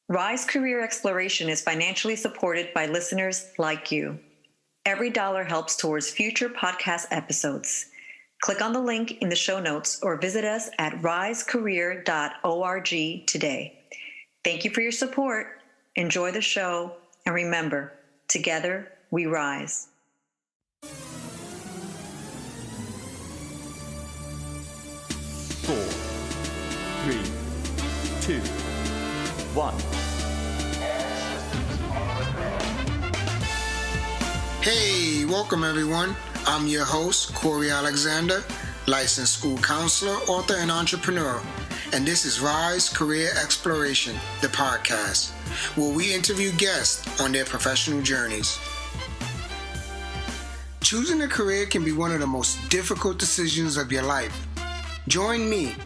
Rise Career Exploration is financially supported by listeners like you. Every dollar helps towards future podcast episodes. Click on the link in the show notes or visit us at risecareer.org today. Thank you for your support. Enjoy the show. And remember, together we rise. 4, 3, 2, 1. Hey, welcome everyone. I'm your host, Corey Alexander, licensed school counselor, author, and entrepreneur. And this is Rise Career Exploration, the podcast, where we interview guests on their professional journeys. Choosing a career can be one of the most difficult decisions of your life. Join me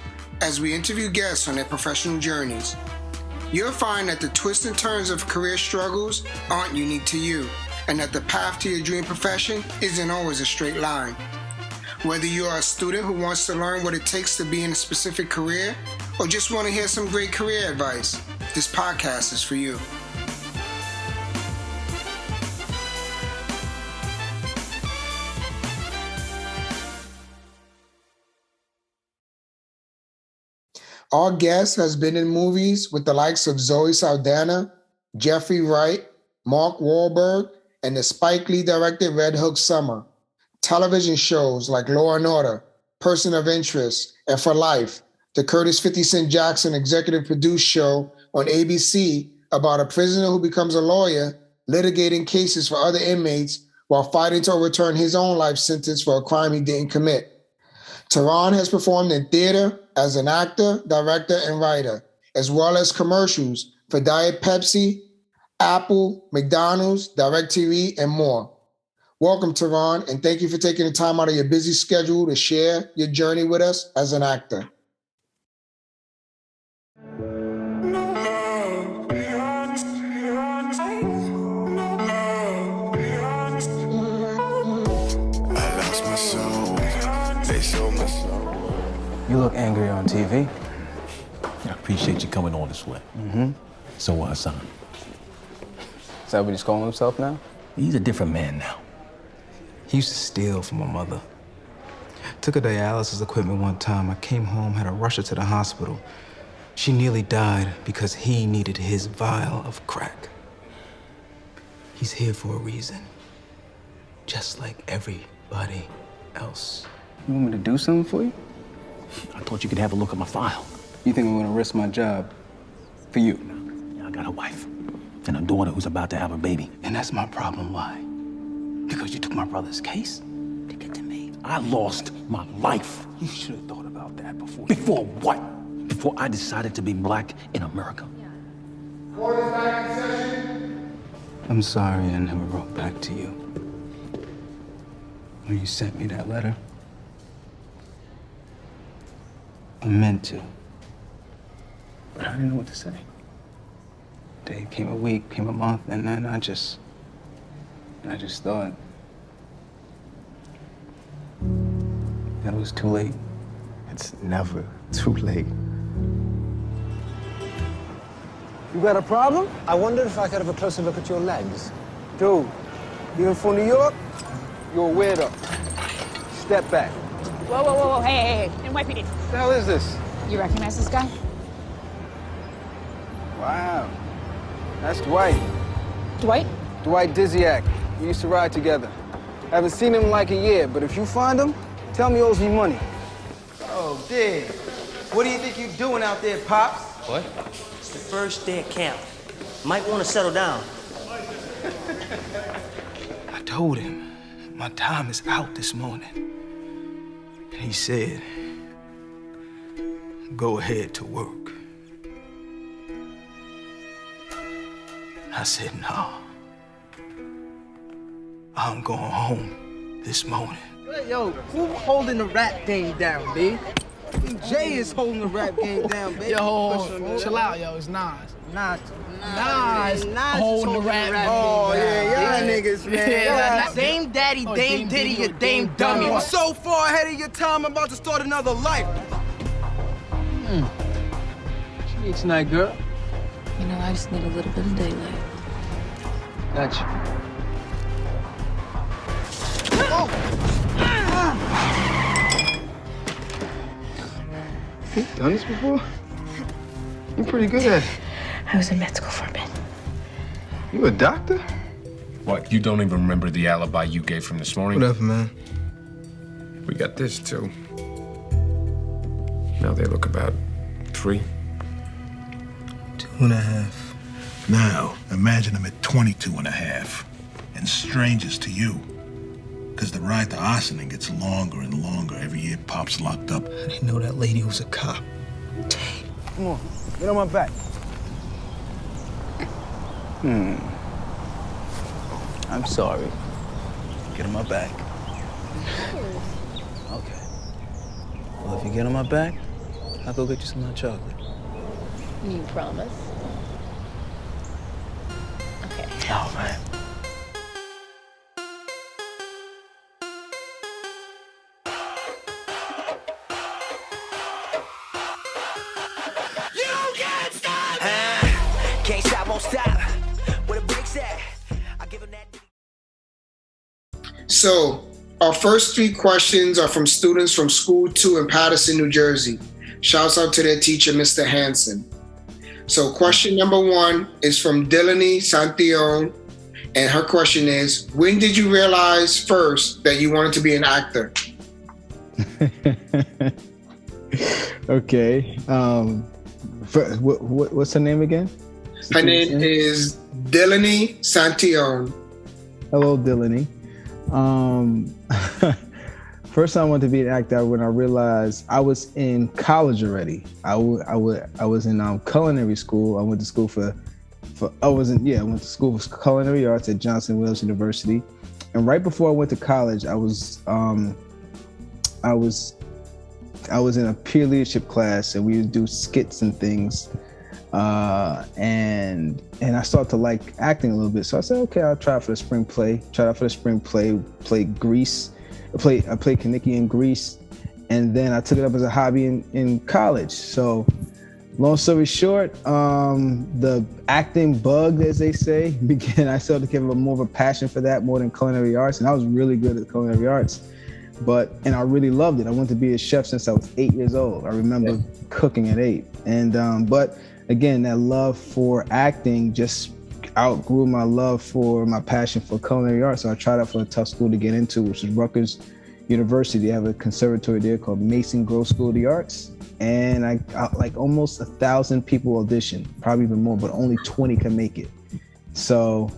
as we interview guests on their professional journeys. You'll find that the twists and turns of career struggles aren't unique to you, and that the path to your dream profession isn't always a straight line. Whether you are a student who wants to learn what it takes to be in a specific career, or just want to hear some great career advice, this podcast is for you. Our guest has been in movies with the likes of Zoe Saldana, Jeffrey Wright, Mark Wahlberg, and the Spike Lee directed Red Hook Summer. Television shows like Law & Order, Person of Interest, and For Life, the Curtis 50 Cent Jackson executive produced show on ABC about a prisoner who becomes a lawyer litigating cases for other inmates while fighting to overturn his own life sentence for a crime he didn't commit. Turron has performed in theater as an actor, director, and writer, as well as commercials for Diet Pepsi, Apple, McDonald's, DirecTV, and more. Welcome, Turron, and thank you for taking the time out of your busy schedule to share your journey with us as an actor. You look angry on TV. I appreciate you coming on this way. Mm-hmm. So, Hassan. Is that what he's calling himself now? He's a different man now. He used to steal from my mother. Took her dialysis equipment one time. I came home, had to rush her to the hospital. She nearly died because he needed his vial of crack. He's here for a reason. Just like everybody else. You want me to do something for you? I thought you could have a look at my file. You think I'm gonna risk my job for you? Yeah, I got a wife and a daughter who's about to have a baby. And that's my problem. Why? Because you took my brother's case to get to me. I lost my life. You should have thought about that before. Before what? Before I decided to be black in America. Court is back in session. I'm sorry I never wrote back to you. When you sent me that letter, I meant to. But I didn't know what to say. Day came a week, came a month, and then I just thought that it was too late. It's never too late. You got a problem? I wondered if I could have a closer look at your legs. Dude, you from New York? You're a weirdo. Step back. Whoa, whoa, whoa, whoa, hey, NYPD. What the hell is this? You recognize this guy? Wow. That's Dwight. Dwight? Dwight Dizziak. We used to ride together. Haven't seen him in like a year, but if you find him, tell me he owes me money. Oh, Dig. What do you think you're doing out there, Pops? What? It's the first day of camp. Might want to settle down. I told him my time is out this morning. And he said, go ahead to work. I said, no. I'm going home this morning. Yo, who holding the rap game down, B? Jay is holding the rap game down, baby. Yo, chill out, yo. It's Nas. Nas holding the rap game. Oh, Yeah, y'all niggas, man. Yeah, Dame Daddy, Dame Diddy, you Dame Dummy. You were so far ahead of your time, I'm about to start another life. She eats tonight, girl. You know, I just need a little bit of daylight. Gotcha. You done this before? You're pretty good at it. I was in med school for a bit. You a doctor? What, you don't even remember the alibi you gave from this morning? Whatever, man. We got this, too. Now they look about 3. 2.5. Now, imagine them at 22.5, and strangers to you. Because the ride to Arsenal gets longer and longer every year Pop's locked up. I didn't know that lady was a cop. Come on, get on my back. I'm sorry. Get on my back. Okay. Well, if you get on my back, I'll go get you some hot chocolate. You promise? Okay. Oh, man. Can't stop, won't stop. Where the bricks at? I give him that. So, our first 3 questions are from students from School 2 in Paterson, New Jersey. Shouts out to their teacher, Mr. Hansen. So, question number 1 is from Delaney Santion, and her question is, when did you realize first that you wanted to be an actor? Okay. What's her name again? Her name is Delaney Santion. Hello, Delaney. First time I wanted to be an actor when I realized I was in college already. I was in culinary school. I went to school I went to school for culinary arts at Johnson Wales University. And right before I went to college, I was in a peer leadership class, and we would do skits and things. And I started to like acting a little bit. So I said, okay, I'll try for the spring play. Tried out for the spring play, played Grease. I played Kaniki in Grease. And then I took it up as a hobby in college. So long story short, the acting bug, as they say, began. I started to give more of a passion for that more than culinary arts. And I was really good at culinary arts. And I really loved it. I wanted to be a chef since I was 8 years old. I remember cooking at 8. And, but again, that love for acting just outgrew my love for my passion for culinary arts. So I tried out for a tough school to get into, which is Rutgers University. They have a conservatory there called Mason Grove School of the Arts. And I got like almost 1,000 people auditioned, probably even more, but only 20 can make it. So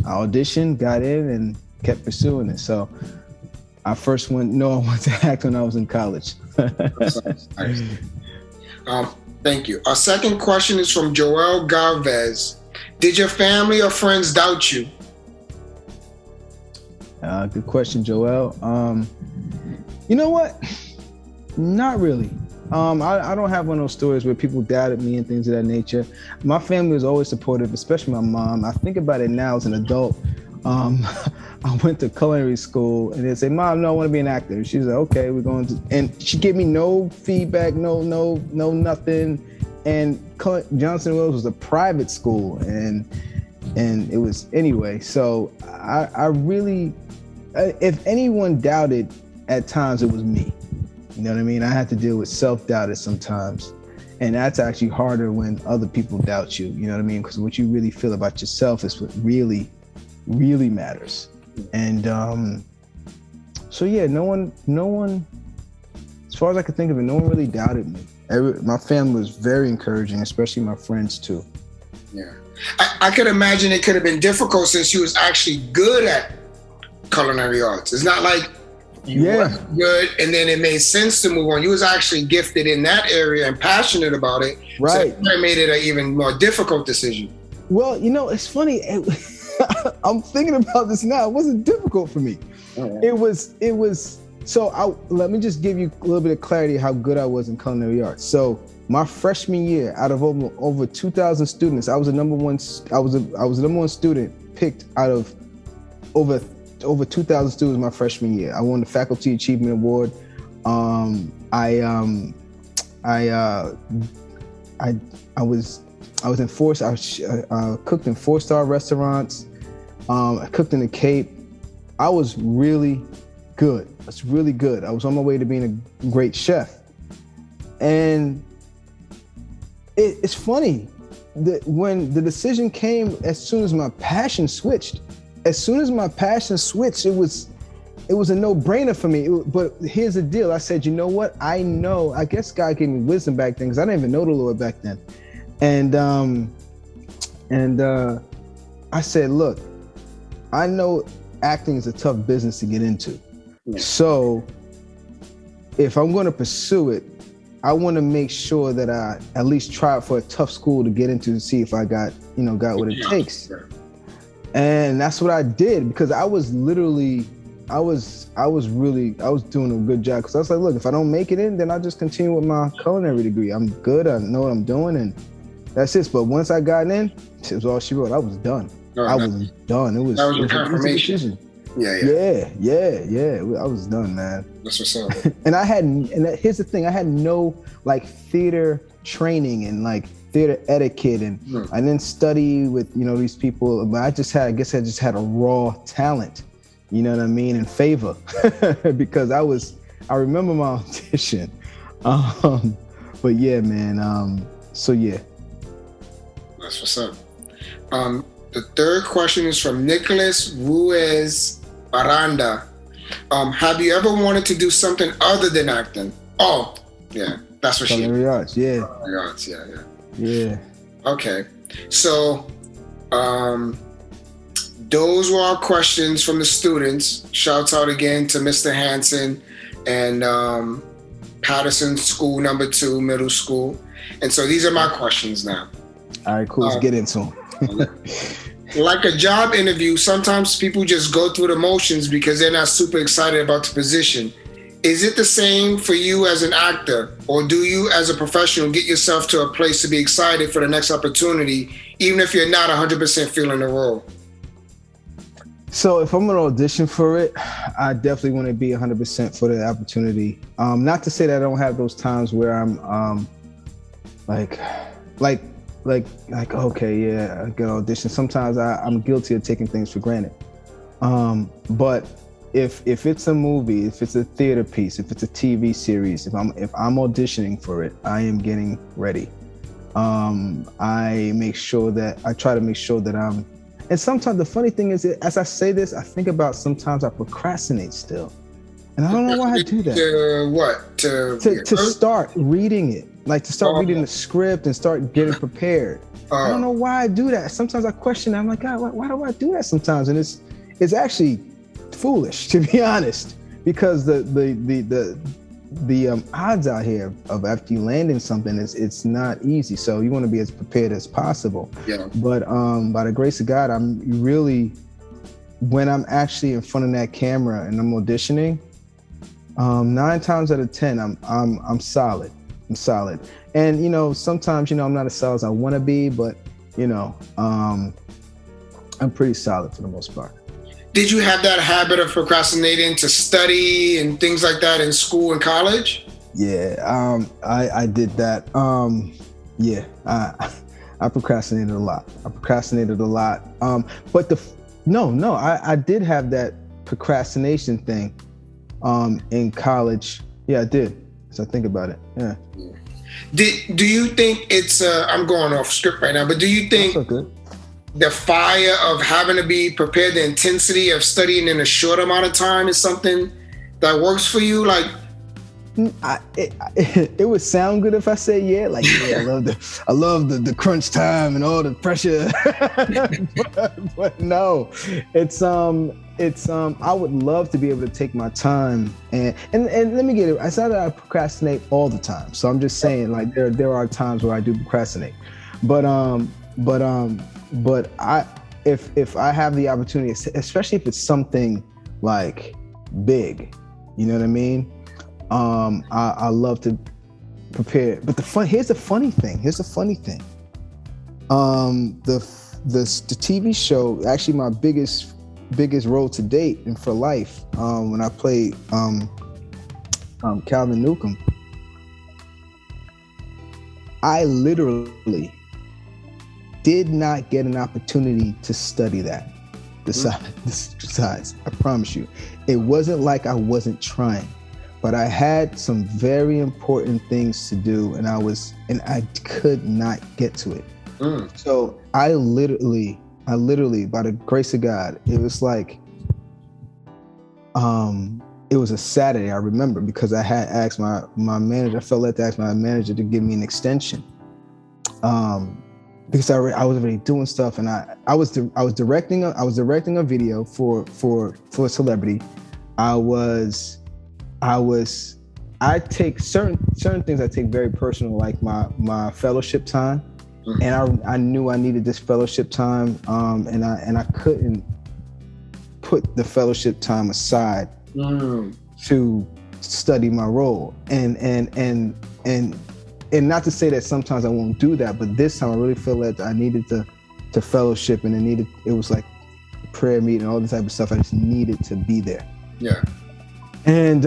I auditioned, got in, and kept pursuing it. So I first I wanted to act when I was in college. Thank you. Our second question is from Joel Galvez. Did your family or friends doubt you? Good question, Joel. You know what? Not really. I don't have one of those stories where people doubted me and things of that nature. My family was always supportive, especially my mom. I think about it now as an adult. I went to culinary school and they say, "Mom, no, I want to be an actor." She's like, "Okay, we're going to," and she gave me no feedback, no nothing. And Johnson Wales was a private school, and it was anyway. So I really, if anyone doubted at times, it was me. You know what I mean? I had to deal with self-doubt at sometimes. And that's actually harder when other people doubt you. You know what I mean? Because what you really feel about yourself is what really, really matters. And so yeah, no one, as far as I could think of it, no one really doubted me. My family was very encouraging, especially my friends too. Yeah, I could imagine it could have been difficult since you was actually good at culinary arts. It's not like you were good and then it made sense to move on. You was actually gifted in that area and passionate about it. Right. So that made it an even more difficult decision. Well, you know, it's funny. I'm thinking about this now. It wasn't difficult for me. Right. It was. So let me just give you a little bit of clarity how good I was in culinary arts. So my freshman year, out of over 2,000 students, I was the number one. I was the number one student picked out of over 2,000 students my freshman year. I won the Faculty Achievement Award. I was I was in I cooked in 4-star restaurants. I cooked in the Cape. I was really good. It's really good. I was on my way to being a great chef. And it's funny that when the decision came, as soon as my passion switched, it was a no-brainer for me. But here's the deal. I said, you know what? I guess God gave me wisdom back then because I didn't even know the Lord back then. And I said, look, I know acting is a tough business to get into. So if I'm going to pursue it, I want to make sure that I at least try it for a tough school to get into to see if I got what it takes. And that's what I did, because I was doing a good job, because I was like, look, if I don't make it in, then I'll just continue with my culinary degree. I'm good. I know what I'm doing, and that's it. But once I got in, it was all she wrote. I was done. I was done. That was your confirmation. Yeah. I was done, man. That's what's up. Here's the thing. I had no like theater training and like theater etiquette, and I didn't study with these people. But I just had a raw talent. You know what I mean? And favor, because I remember my audition. But yeah, man. So yeah. That's what's up. The third question is from Nicholas Ruiz Aranda. Have you ever wanted to do something other than acting? Oh, yeah, that's what culinary arts, yeah. Arts, yeah. Yeah. Okay, so those were our questions from the students. Shouts out again to Mr. Hansen and Patterson School Number 2 Middle School. And so these are my questions now. All right, cool. Let's get into them. Like a job interview, sometimes people just go through the motions because they're not super excited about the position. Is it the same for you as an actor, or do you as a professional get yourself to a place to be excited for the next opportunity, even if you're not 100% feeling the role? So if I'm going to audition for it, I definitely want to be 100% for the opportunity. Not to say that I don't have those times where I'm like, okay, yeah, I get an audition. Sometimes I'm guilty of taking things for granted. But if it's a movie, if it's a theater piece, if it's a TV series, if I'm auditioning for it, I am getting ready. I try to make sure that I'm. And sometimes the funny thing is, as I say this, I think about sometimes I procrastinate still, and I don't know why I do that. To start reading it. Like to start reading the script and start getting prepared. I don't know why I do that. Sometimes I question it. I'm like, God, why do I do that sometimes? And it's actually foolish, to be honest, because the odds out here of after you landing something it's not easy. So you want to be as prepared as possible. Yeah. But by the grace of God, I'm really, when I'm actually in front of that camera and I'm auditioning, 9 times out of 10, I'm solid. I'm solid. And, sometimes, I'm not as solid as I want to be, but, I'm pretty solid for the most part. Did you have that habit of procrastinating to study and things like that in school and college? Yeah, I did that. I procrastinated a lot. But I did have that procrastination thing in college. Yeah, I did. So I think about it. Yeah. Do you think it's I'm going off script right now, but do you think the fire of having to be prepared, the intensity of studying in a short amount of time is something that works for you? Like, it would sound good if I say yeah. Like, yeah, I love the crunch time and all the pressure. but no, it's I would love to be able to take my time and let me get it. It's not that I procrastinate all the time. So I'm just saying, like, there are times where I do procrastinate, but if I have the opportunity, especially if it's something like big, you know what I mean? I love to prepare. But here's the funny thing. The TV show, actually my biggest role to date and for life, when I played Calvin Newcomb, I literally did not get an opportunity to study that. Besides, I promise you, it wasn't like I wasn't trying, but I had some very important things to do, and I could not get to it. So I literally, by the grace of God, it was like, it was a Saturday, I remember, because I had asked my manager, I felt like to ask my manager to give me an extension. Because I was already doing stuff, and I was directing a video for a celebrity. I take certain things I take very personal, like my fellowship time. And I knew I needed this fellowship time, and I couldn't put the fellowship time aside to study my role. And not to say that sometimes I won't do that, but this time I really feel that I needed to fellowship, and it was like prayer meeting, all this type of stuff. I just needed to be there. Yeah. And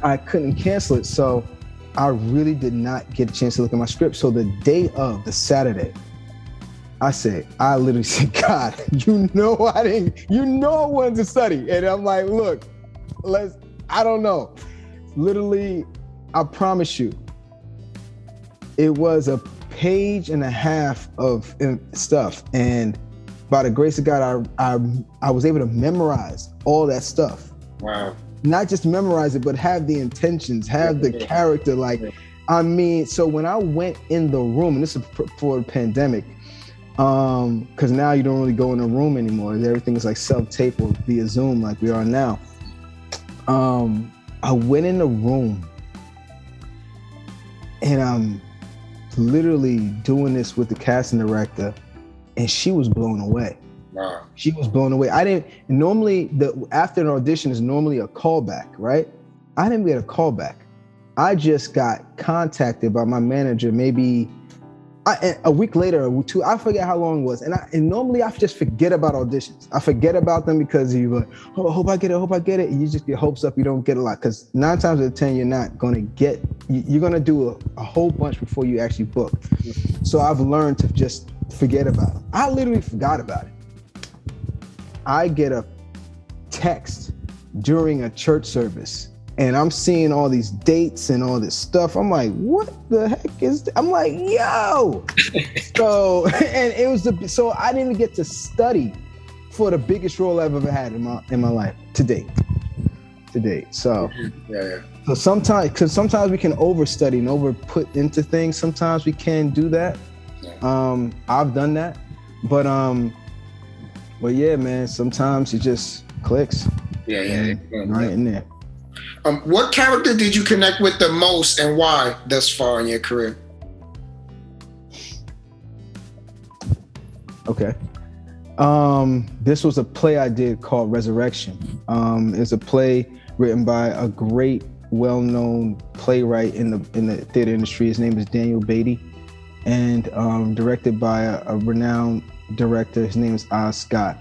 I couldn't cancel it, so I really did not get a chance to look at my script. So the day of, the Saturday, I literally said, God, I wanted to study. And I'm like, look, I don't know. Literally, I promise you, it was a page and a half of stuff. And by the grace of God, I was able to memorize all that stuff. Wow. Not just memorize it, but have the intentions, have the character. I mean, so when I went in the room, and this is for the pandemic, because now you don't really go in a room anymore. Everything is like self-tape or via Zoom like we are now. I went in the room, and I'm literally doing this with the casting director, and she was blown away. Wow. She was blown away. After an audition is normally a callback, right? I didn't get a callback. I just got contacted by my manager maybe a week later or two. I forget how long it was. And normally I just forget about auditions. I forget about them because you're like, oh, I hope I get it. And you just get hopes up, you don't get a lot. Because 9 times out of 10, you're not going to get, you're going to do a whole bunch before you actually book. So I've learned to just forget about it. I literally forgot about it. I get a text during a church service, and I'm seeing all these dates and all this stuff. I'm like, what the heck is this? I'm like, yo. So I didn't get to study for the biggest role I've ever had in my life to date. So yeah. So sometimes we can overstudy and over put into things. Sometimes we can do that. I've done that, but yeah, man, sometimes it just clicks. Yeah. Right in there. What character did you connect with the most, and why thus far in your career? Okay. This was a play I did called Resurrection. It's a play written by a great, well-known playwright in the theater industry. His name is Daniel Beatty, and directed by a renowned director. His name is Oz Scott.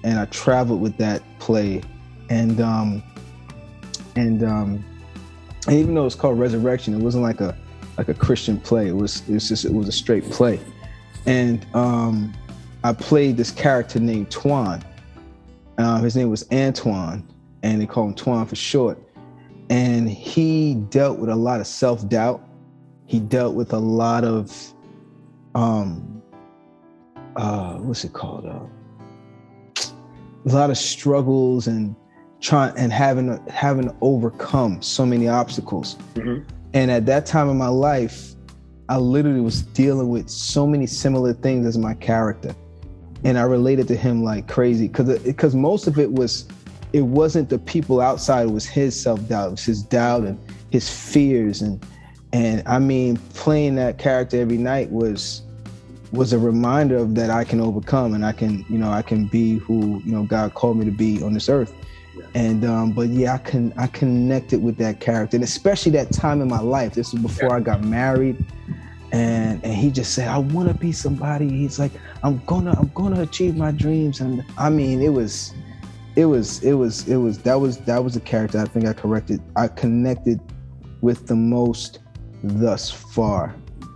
And I traveled with that play, and even though it's called Resurrection, it wasn't like a Christian play. It was a straight play. And I played this character named Twan. His name was Antoine, and they call him Twan for short. And he dealt with a lot of self-doubt. He dealt with a lot of what's it called? A lot of struggles and having to overcome so many obstacles. Mm-hmm. And at that time in my life, I literally was dealing with so many similar things as my character, and I related to him like crazy because most of it wasn't the people outside. It was his self-doubt, it was his doubt and his fears, and I mean, playing that character every night was a reminder of that I can overcome, and I can be who God called me to be on this earth. Yeah. And but yeah, I connected with that character, and especially that time in my life. This was before I got married, and he just said, I want to be somebody. He's like, I'm gonna achieve my dreams. And I mean, that was a character I think I connected with the most thus far.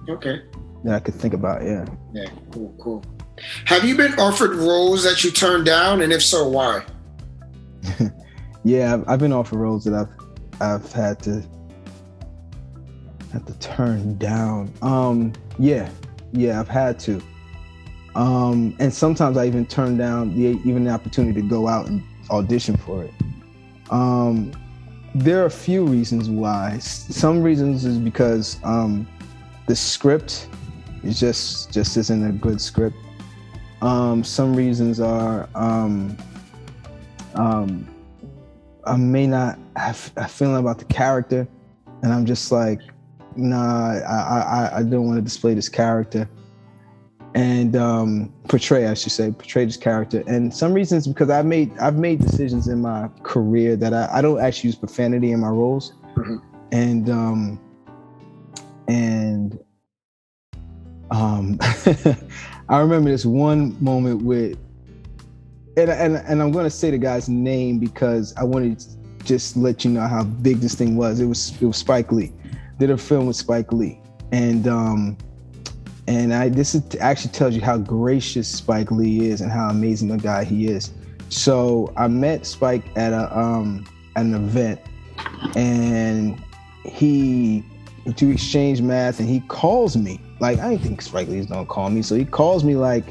Okay. that I could think about. Yeah. Yeah, cool. Have you been offered roles that you turned down, and if so, why? Yeah, I've been offered roles that I've had to turn down. Yeah, I've had to. And sometimes I even turn down the opportunity to go out and audition for it. There are a few reasons why. Some reasons is because the script is just isn't a good script. Some reasons are I may not have a feeling about the character, and I'm just like, nah, I don't want to display this character and portray this character. And some reasons because I've made decisions in my career that I don't actually use profanity in my roles. Mm-hmm. And I remember this one moment with, and I'm going to say the guy's name because I wanted to just let you know how big this thing was. It was Spike Lee. Did a film with Spike Lee, and this actually tells you how gracious Spike Lee is and how amazing a guy he is. So I met Spike at an event, and to exchange math, and he calls me. Like, I didn't think Spike Lee's gonna call me, so he calls me like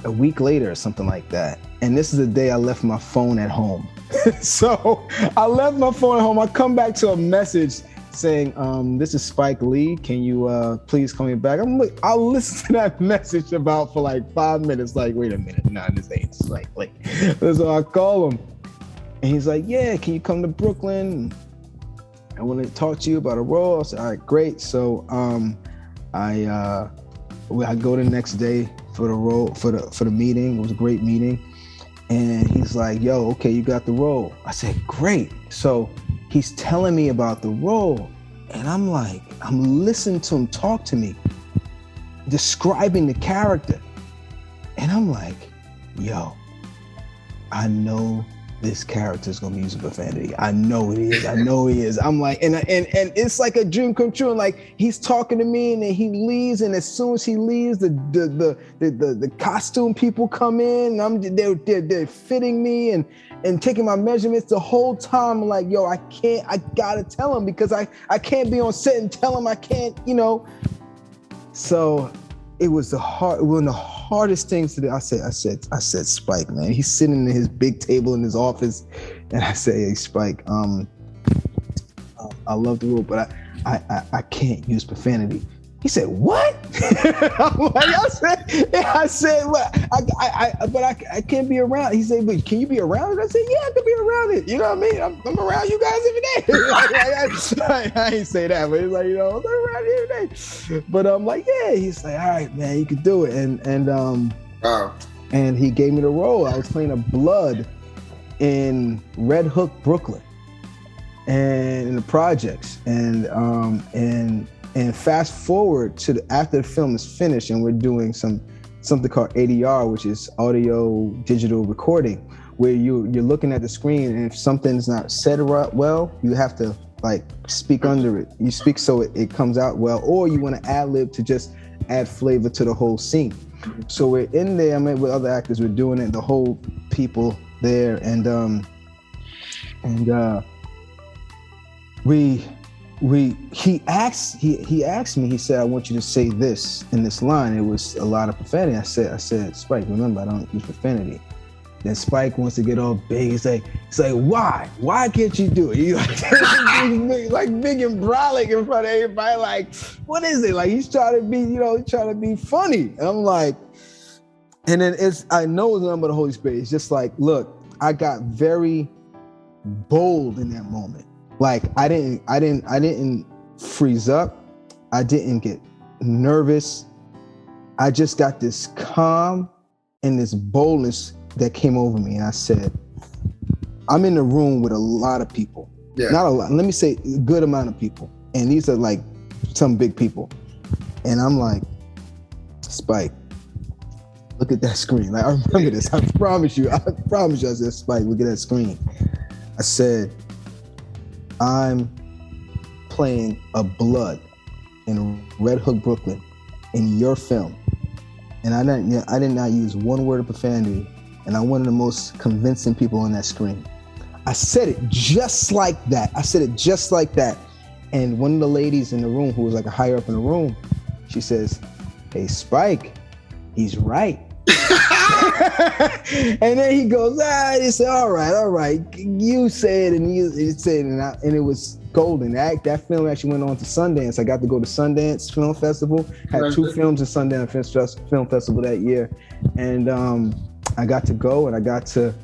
a week later or something like that. And this is the day I left my phone at home. So I left my phone at home. I come back to a message saying, this is Spike Lee. Can you please call me back? I'm like, I'll listen to that message for like 5 minutes. Like, wait a minute. Nah, this ain't Spike Lee. So I call him, and he's like, yeah, can you come to Brooklyn? I want to talk to you about a role. I said, all right, great. So I go the next day for the role, for the meeting. It was a great meeting. And he's like, yo, okay, you got the role. I said, great. So he's telling me about the role. And I'm like, I'm listening to him talk to me, describing the character. And I'm like, yo, I know this character is gonna be using profanity. I know it is. I know he is. I'm like, and it's like a dream come true. And like, he's talking to me, and then he leaves, and as soon as he leaves, the costume people come in, and they're fitting me and taking my measurements the whole time. I'm like, yo, I gotta tell him, because I can't be on set and tell him I can't, So it was one of the hardest things to do. I said, Spike, man. He's sitting at his big table in his office, and I say, hey, Spike, I love the role, but I can't use profanity. He said, what? I said, well, I can't be around. He said, but can you be around it? I said, yeah, I can be around it. You know what I mean? I'm around you guys every day. I ain't say that, but he's like, I'm around you every day. But I'm like, yeah. He's like, all right, man, you can do it. And he gave me the role. I was playing a blood in Red Hook, Brooklyn, and in the projects, and fast forward to after the film is finished, and we're doing something called ADR, which is audio digital recording, where you're looking at the screen, and if something's not said well, you have to like speak under it. You speak so it comes out well, or you want to ad-lib to just add flavor to the whole scene. So we're in there. I mean, with other actors, we're doing it. The whole people there, and he asked me, he said, I want you to say this in this line. It was a lot of profanity. I said, Spike, remember, I don't use profanity. Then Spike wants to get all big. He's like, why? Why can't you do it? He's like big and brolic in front of everybody. Like, what is it? Like, he's trying to be funny. And I'm like, and then I know it's nothing but the Holy Spirit. It's just like, look, I got very bold in that moment. Like, I didn't freeze up. I didn't get nervous. I just got this calm and this boldness that came over me. And I said, I'm in the room with a lot of people. Yeah. Not a lot. Let me say a good amount of people. And these are like some big people. And I'm like, Spike, look at that screen. Like, I remember this. I promise you. I said, Spike, look at that screen. I said, I'm playing a blood in Red Hook, Brooklyn, in your film, and I did not use one word of profanity, and I'm one of the most convincing people on that screen. I said it just like that. And one of the ladies in the room, who was like a higher up in the room, she says, "Hey, Spike, he's right." And then he goes, he said, all right, you said, and you said, and it was golden. That film actually went on to Sundance. I got to go to Sundance Film Festival, had 2 films in Sundance Film Festival that year. And I got to go and I got to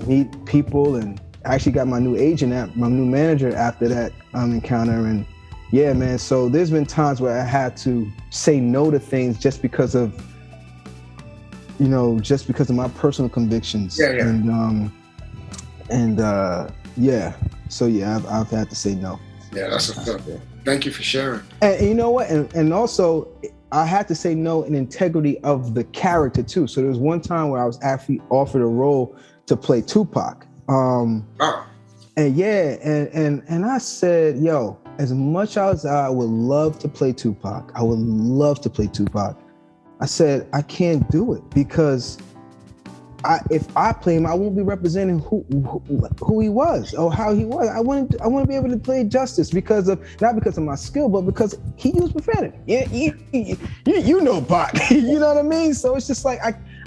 meet people, and I actually got my new agent, my new manager after that encounter. And yeah, man, so there's been times where I had to say no to things just because of my personal convictions. So yeah, I've had to say no. Yeah, that's what's up. Thank you for sharing. And you know what? And also, I had to say no in integrity of the character too. So there was one time where I was actually offered a role to play Tupac. And I said, yo, as much as I would love to play Tupac, I said, I can't do it because if I play him, I won't be representing who he was or how he was. I want to be able to play justice not because of my skill, but because he used profanity. You know, Pac. You know what I mean? So it's just like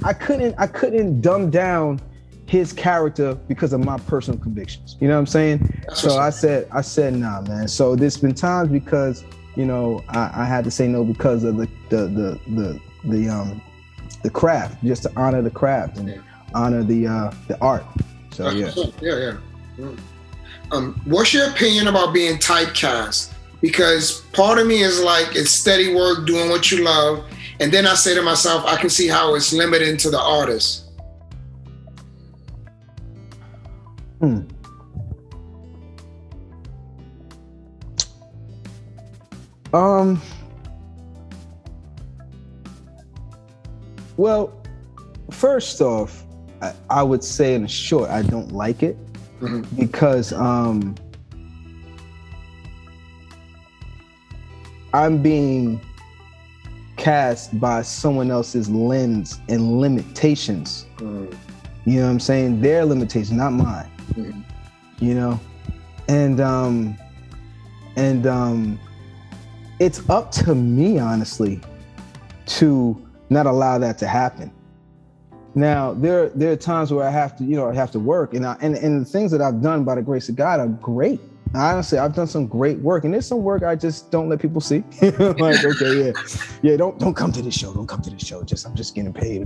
I couldn't dumb down his character because of my personal convictions. You know what I'm saying? So I said, nah, man. So there's been times because I had to say no because of the craft, just to honor the craft and honor the art. So yeah. What's your opinion about being typecast? Because part of me is like, it's steady work, doing what you love, and then I say to myself, I can see how it's limiting to the artist. Well, first off, I would say in short, I don't like it because I'm being cast by someone else's lens and limitations. You know what I'm saying? Their limitations, not mine. And it's up to me, honestly, to not allow that to happen. Now, there are times where I have to work, and the things that I've done by the grace of God are great. Honestly, I've done some great work, and there's some work I just don't let people see. Like, okay, yeah, don't come to this show. Don't come to this show. I'm just getting paid.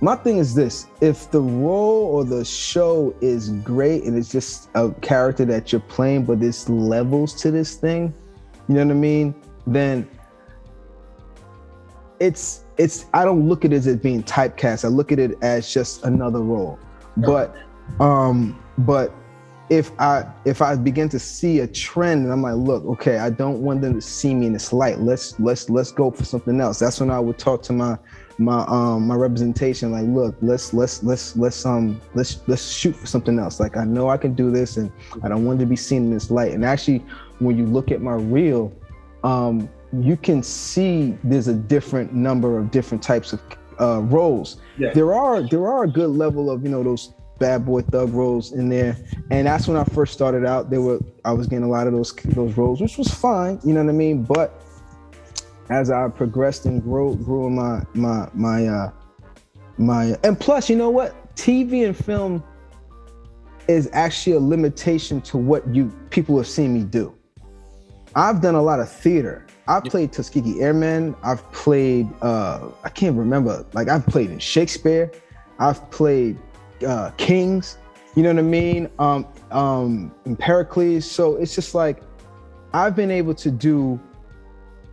My thing is this: if the role or the show is great and it's just a character that you're playing, but there's levels to this thing, you know what I mean? Then I don't look at it as being typecast. I look at it as just another role. But if I begin to see a trend and I'm like, look, okay, I don't want them to see me in this light. Let's go for something else. That's when I would talk to my representation, like, look, let's shoot for something else. Like, I know I can do this and I don't want to be seen in this light. And actually, when you look at my reel, you can see there's a different number of different types of roles. Yeah. There are a good level of, those bad boy thug roles in there. And that's when I first started out. I was getting a lot of those roles, which was fine, you know what I mean? But as I progressed and grew in my and plus, you know what? TV and film is actually a limitation to what people have seen me do. I've done a lot of theater. I've played Tuskegee Airmen. I've played, I can't remember. Like, I've played in Shakespeare. I've played Kings. You know what I mean? In Pericles. So it's just like, I've been able to do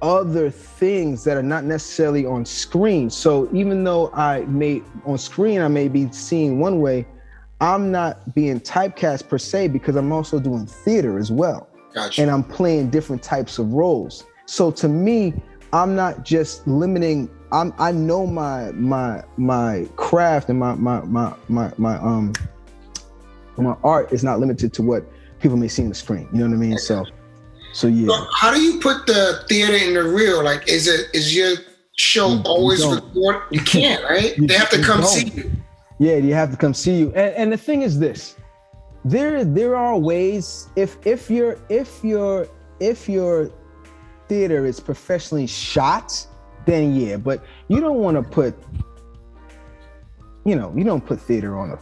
other things that are not necessarily on screen. So even though on screen I may be seen one way, I'm not being typecast per se because I'm also doing theater as well. Gotcha. And I'm playing different types of roles. So to me, I'm not just limiting I know my craft and my art is not limited to what people may see on the screen. You know what I mean? So yeah. So how do you put the theater in the reel? Like, is your show always recorded? You can't, right? They have to come see you. Yeah, you have to come see you. And the thing is this: there are ways. If your theater is professionally shot, then yeah. But you don't want to put, you don't put theater on a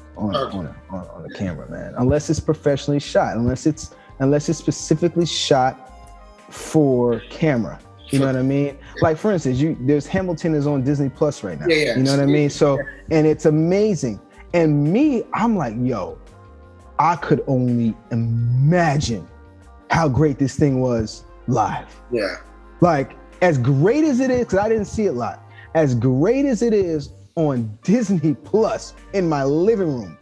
camera, man. Unless it's professionally shot. Unless it's specifically shot for camera. You know what I mean? Like, for instance, there's Hamilton is on Disney Plus right now. Yeah. You know what I mean? So, and it's amazing. And me, I'm like, yo, I could only imagine how great this thing was live. Yeah. Like, as great as it is, because I didn't see it live, as great as it is on Disney Plus in my living room,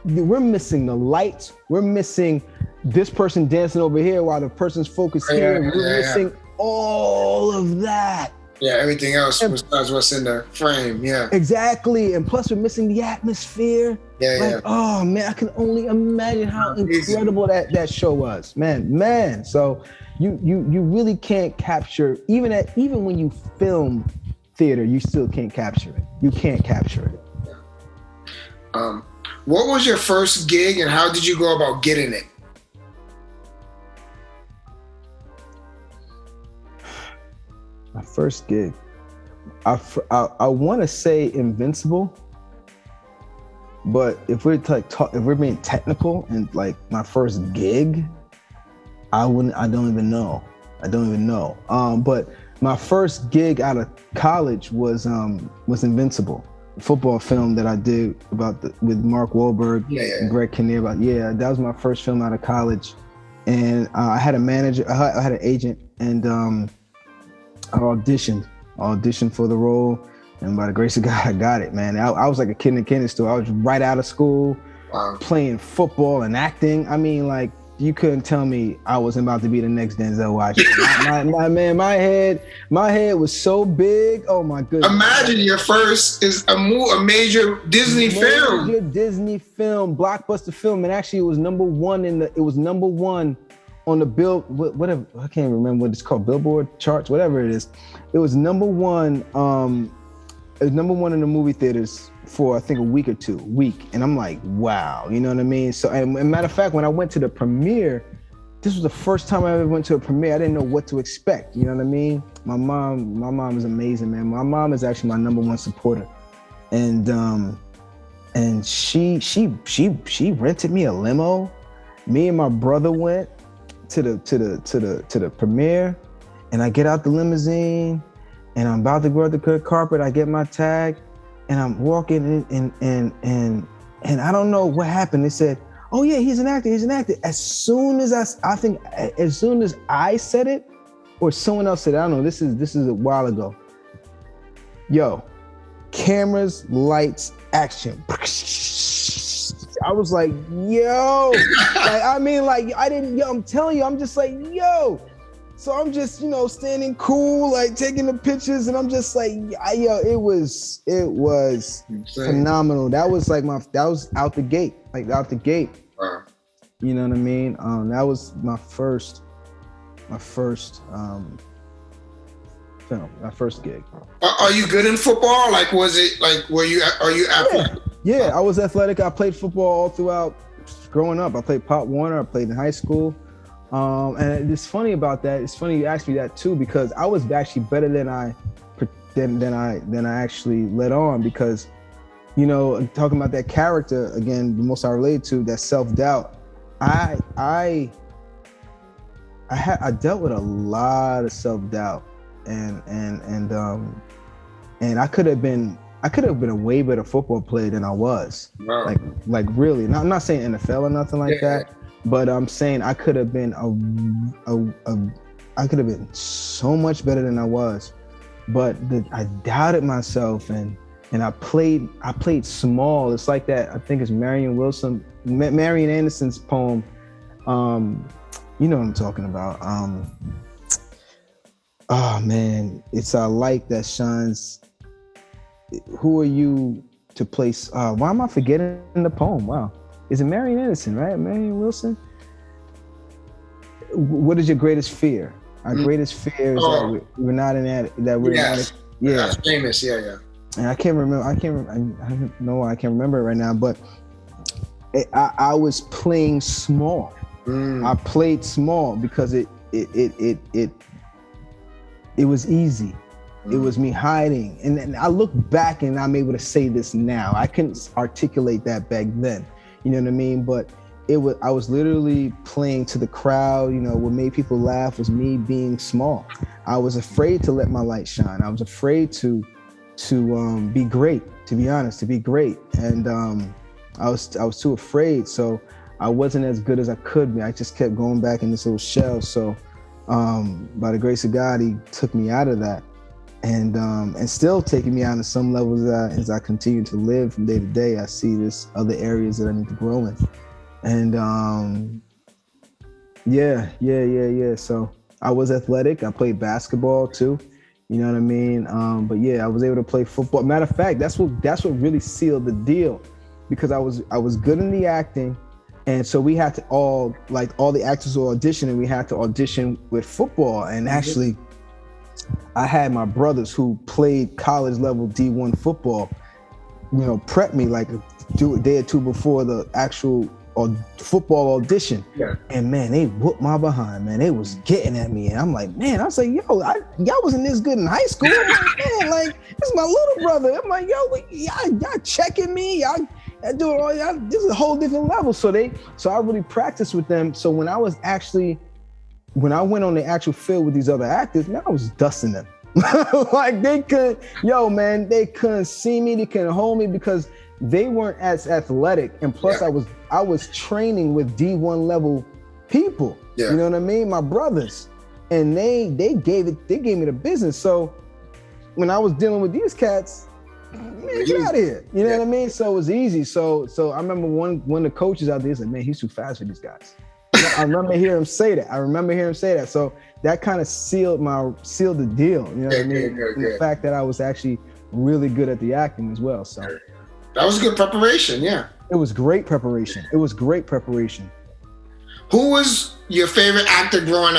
we're missing the lights. We're missing this person dancing over here while the person's focused here. We're missing all of that. Yeah, everything else besides what's in the frame. Yeah. Exactly. And plus we're missing the atmosphere. Yeah. Oh man, I can only imagine how incredible that show was. Man. So you really can't capture, even when you film theater, you still can't capture it. You can't capture it. Yeah. What was your first gig and how did you go about getting it? My first gig, I want to say Invincible, but if we're if we're being technical and like my first gig, I don't even know. But my first gig out of college was Invincible, a football film that I did with Mark Wahlberg and Greg Kinnear. That was my first film out of college, and I had a manager, I had an agent, and I auditioned for the role, and by the grace of God, I got it, man. I was like a kid in a candy store. I was right out of school, playing football and acting. I mean, like, you couldn't tell me I wasn't about to be the next Denzel Washington. my head was so big. Oh my goodness! Imagine your first is a major Disney film. Disney film, blockbuster film, and actually it was number one on the whatever, I can't remember what it's called, Billboard charts, whatever it is. It was number one. It was number one in the movie theaters for I think a week or two. And I'm like, wow, you know what I mean? So, and matter of fact, when I went to the premiere, this was the first time I ever went to a premiere. I didn't know what to expect. You know what I mean? My mom is amazing, man. My mom is actually my number one supporter, and she rented me a limo. Me and my brother went to the premiere, and I get out the limousine, and I'm about to go out the red carpet. I get my tag, and I'm walking in, and I don't know what happened. They said, "Oh yeah, he's an actor. As soon as I said it, or someone else said it, I don't know. This is a while ago. Yo, cameras, lights, action. I was like, yo, I'm telling you, I'm just like, yo. So I'm just, standing cool, like taking the pictures, and I'm just like, it was phenomenal. That was out the gate. Wow. You know what I mean? That was my first film, my first gig. Are you good in football? Like, are you athletic? Yeah, I was athletic. I played football all throughout growing up. I played Pop Warner. I played in high school. And it's funny about that. It's funny you asked me that too, because I was actually better than I actually let on, because, talking about that character again, the most I relate to, that self-doubt. I dealt with a lot of self-doubt, and I could have been a way better football player than I was. Wow. Like really. I'm not saying NFL or nothing like that, but I'm saying I could have been I could have been so much better than I was. But I doubted myself, and I played small. It's like that. I think it's Marion Anderson's poem. You know what I'm talking about. Oh man, it's a light that shines. Who are you to place? Why am I forgetting the poem? Wow, is it Marian Anderson, right? Marian Wilson. What is your greatest fear? Our greatest fear is that we're not in that. That we're not. Yeah, that's famous. Yeah. And I can't remember. I don't know why I can't remember it right now. But I was playing small. I played small because it was easy. It was me hiding. And I look back and I'm able to say this now. I couldn't articulate that back then. You know what I mean? But I was literally playing to the crowd. You know, what made people laugh was me being small. I was afraid to let my light shine. I was afraid to be great, to be honest, to be great. And I was too afraid. So I wasn't as good as I could be. I just kept going back in this little shell. So by the grace of God, he took me out of that, and still taking me out of some levels as I continue to live from day to day. I see this other areas that I need to grow in, and yeah. So I was athletic. I played basketball too. You know what I mean? But yeah, I was able to play football. Matter of fact, that's what really sealed the deal, because I was good in the acting. And so we had to all the actors were auditioning. We had to audition with football. And actually, I had my brothers who played college level D1 football, you know, prep me like a day or two before the actual football audition. Yeah. And man, they whooped my behind, man. They was getting at me. And I'm like, man, I was like, yo, y'all wasn't this good in high school. I'm like, man, like, this is my little brother. I'm like, yo, y'all checking me. Y'all doing all y'all, this is a whole different level. So I really practiced with them. So when I went on the actual field with these other actors, man, I was dusting them. Like they couldn't see me, they couldn't hold me because they weren't as athletic. And plus I was training with D1 level people. Yeah. You know what I mean? My brothers. And they gave me the business. So when I was dealing with these cats, man, get out of here. You know what I mean? So it was easy. So I remember one of the coaches out there said, man, he's too fast for these guys. I remember hearing him say that. So that kind of sealed the deal. You know what I mean? The fact that I was actually really good at the acting as well. So that was good preparation. Yeah. It was great preparation. Who was your favorite actor growing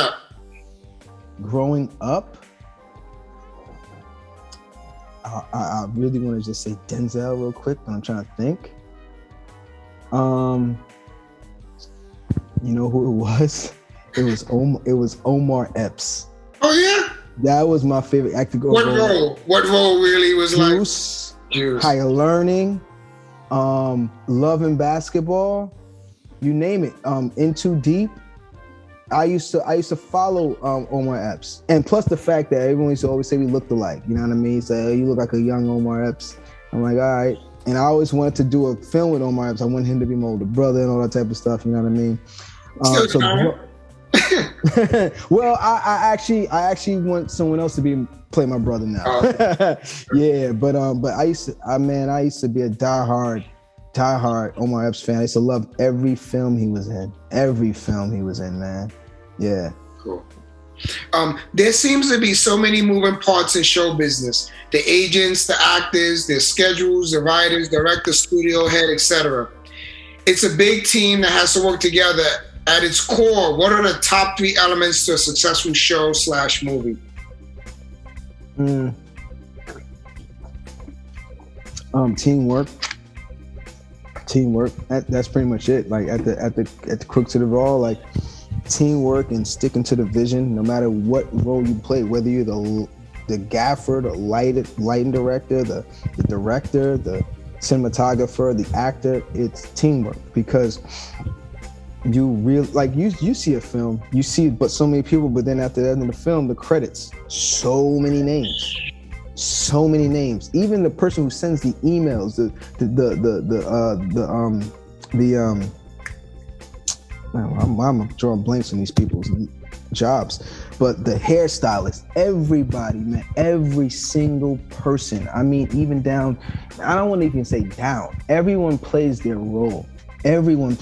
up? I really want to just say Denzel real quick, but I'm trying to think. You know who it was? It was Omar Epps. Oh yeah? That was my favorite actor. What role really was Juice, Higher Learning, Love and Basketball, you name it. In Too Deep. I used to follow Omar Epps, and plus the fact that everyone used to always say we looked alike. You know what I mean? Say, oh, you look like a young Omar Epps. I'm like, all right. And I always wanted to do a film with Omar Epps. I wanted him to be my older brother and all that type of stuff. You know what I mean? Well, I actually want someone else to play my brother now. Oh. Yeah, but I used to be a diehard Omar Epps fan. I used to love every film he was in. Man. Yeah. Cool. There seems to be so many moving parts in show business. The agents, the actors, their schedules, the writers, director, studio head, etc. It's a big team that has to work together. At its core, what are the top 3 elements to a successful show/movie? Teamwork. That's pretty much it. Like at the crux of it all, like teamwork and sticking to the vision, no matter what role you play, whether you're the gaffer, the lighting director, the director, the cinematographer, the actor, it's teamwork. Because you see a film, you see but so many people, but then after the end of the film, the credits, so many names. Even the person who sends the emails, I'm drawing blanks on these people's jobs, but the hairstylist, everybody, man, every single person. I mean, even down, I don't want to even say down. Everyone plays their role. Everyone.